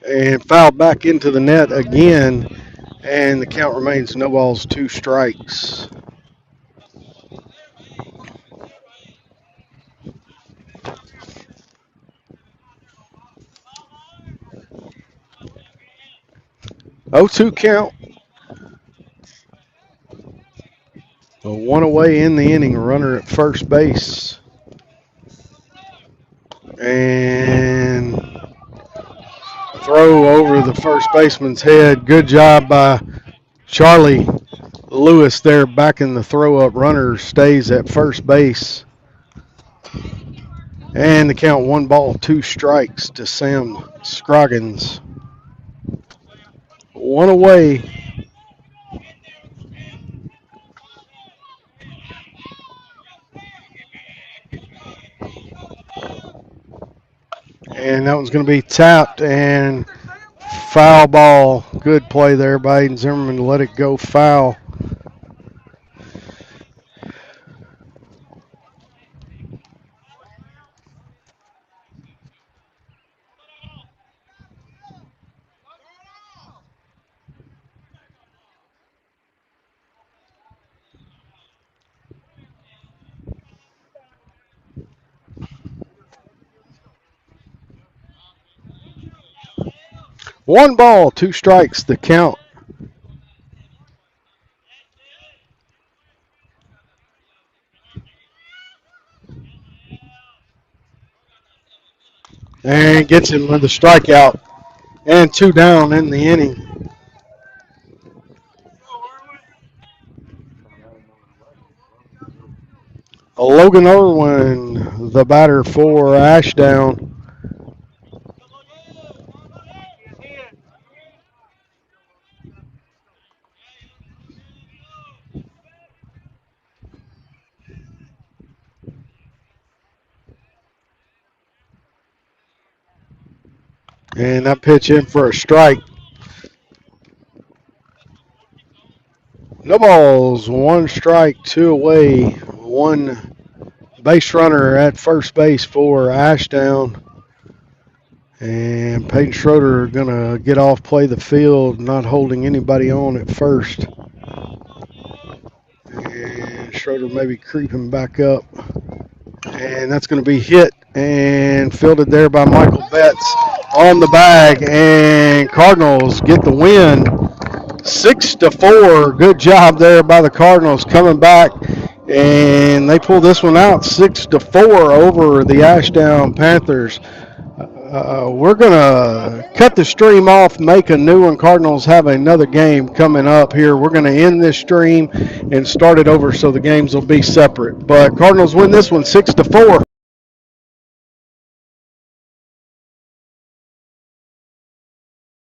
Speaker 1: and fouled back into the net again. And the count remains no balls, 2 strikes. Oh, 2 count. A 1 away in the inning. Runner at first base. And throw over the first baseman's head. Good job by Charlie Lewis there backing the throw up. Runner stays at first base. And the count 1 ball, 2 strikes to Sam Scroggins. 1 away. And that one's going to be tapped and foul ball. Good play there by Aiden Zimmerman to let it go foul. One ball, 2 strikes, the count. And gets him with a strikeout. And 2 down in the inning. Logan Irwin, the batter for Ashdown. And that pitch in for a strike. No balls, 1 strike, 2 away, 1 base runner at first base for Ashdown. And Peyton Schroeder going to get off, play the field, not holding anybody on at first. And Schroeder maybe creeping back up. And that's going to be hit and fielded there by Michael Betts on the bag. And Cardinals get the win. 6-4. Good job there by the Cardinals coming back. And they pull this one out 6-4 over the Ashdown Panthers. We're going to cut the stream off, make a new one. Cardinals have another game coming up here. We're going to end this stream and start it over so the games will be separate. But Cardinals win this one 6-4.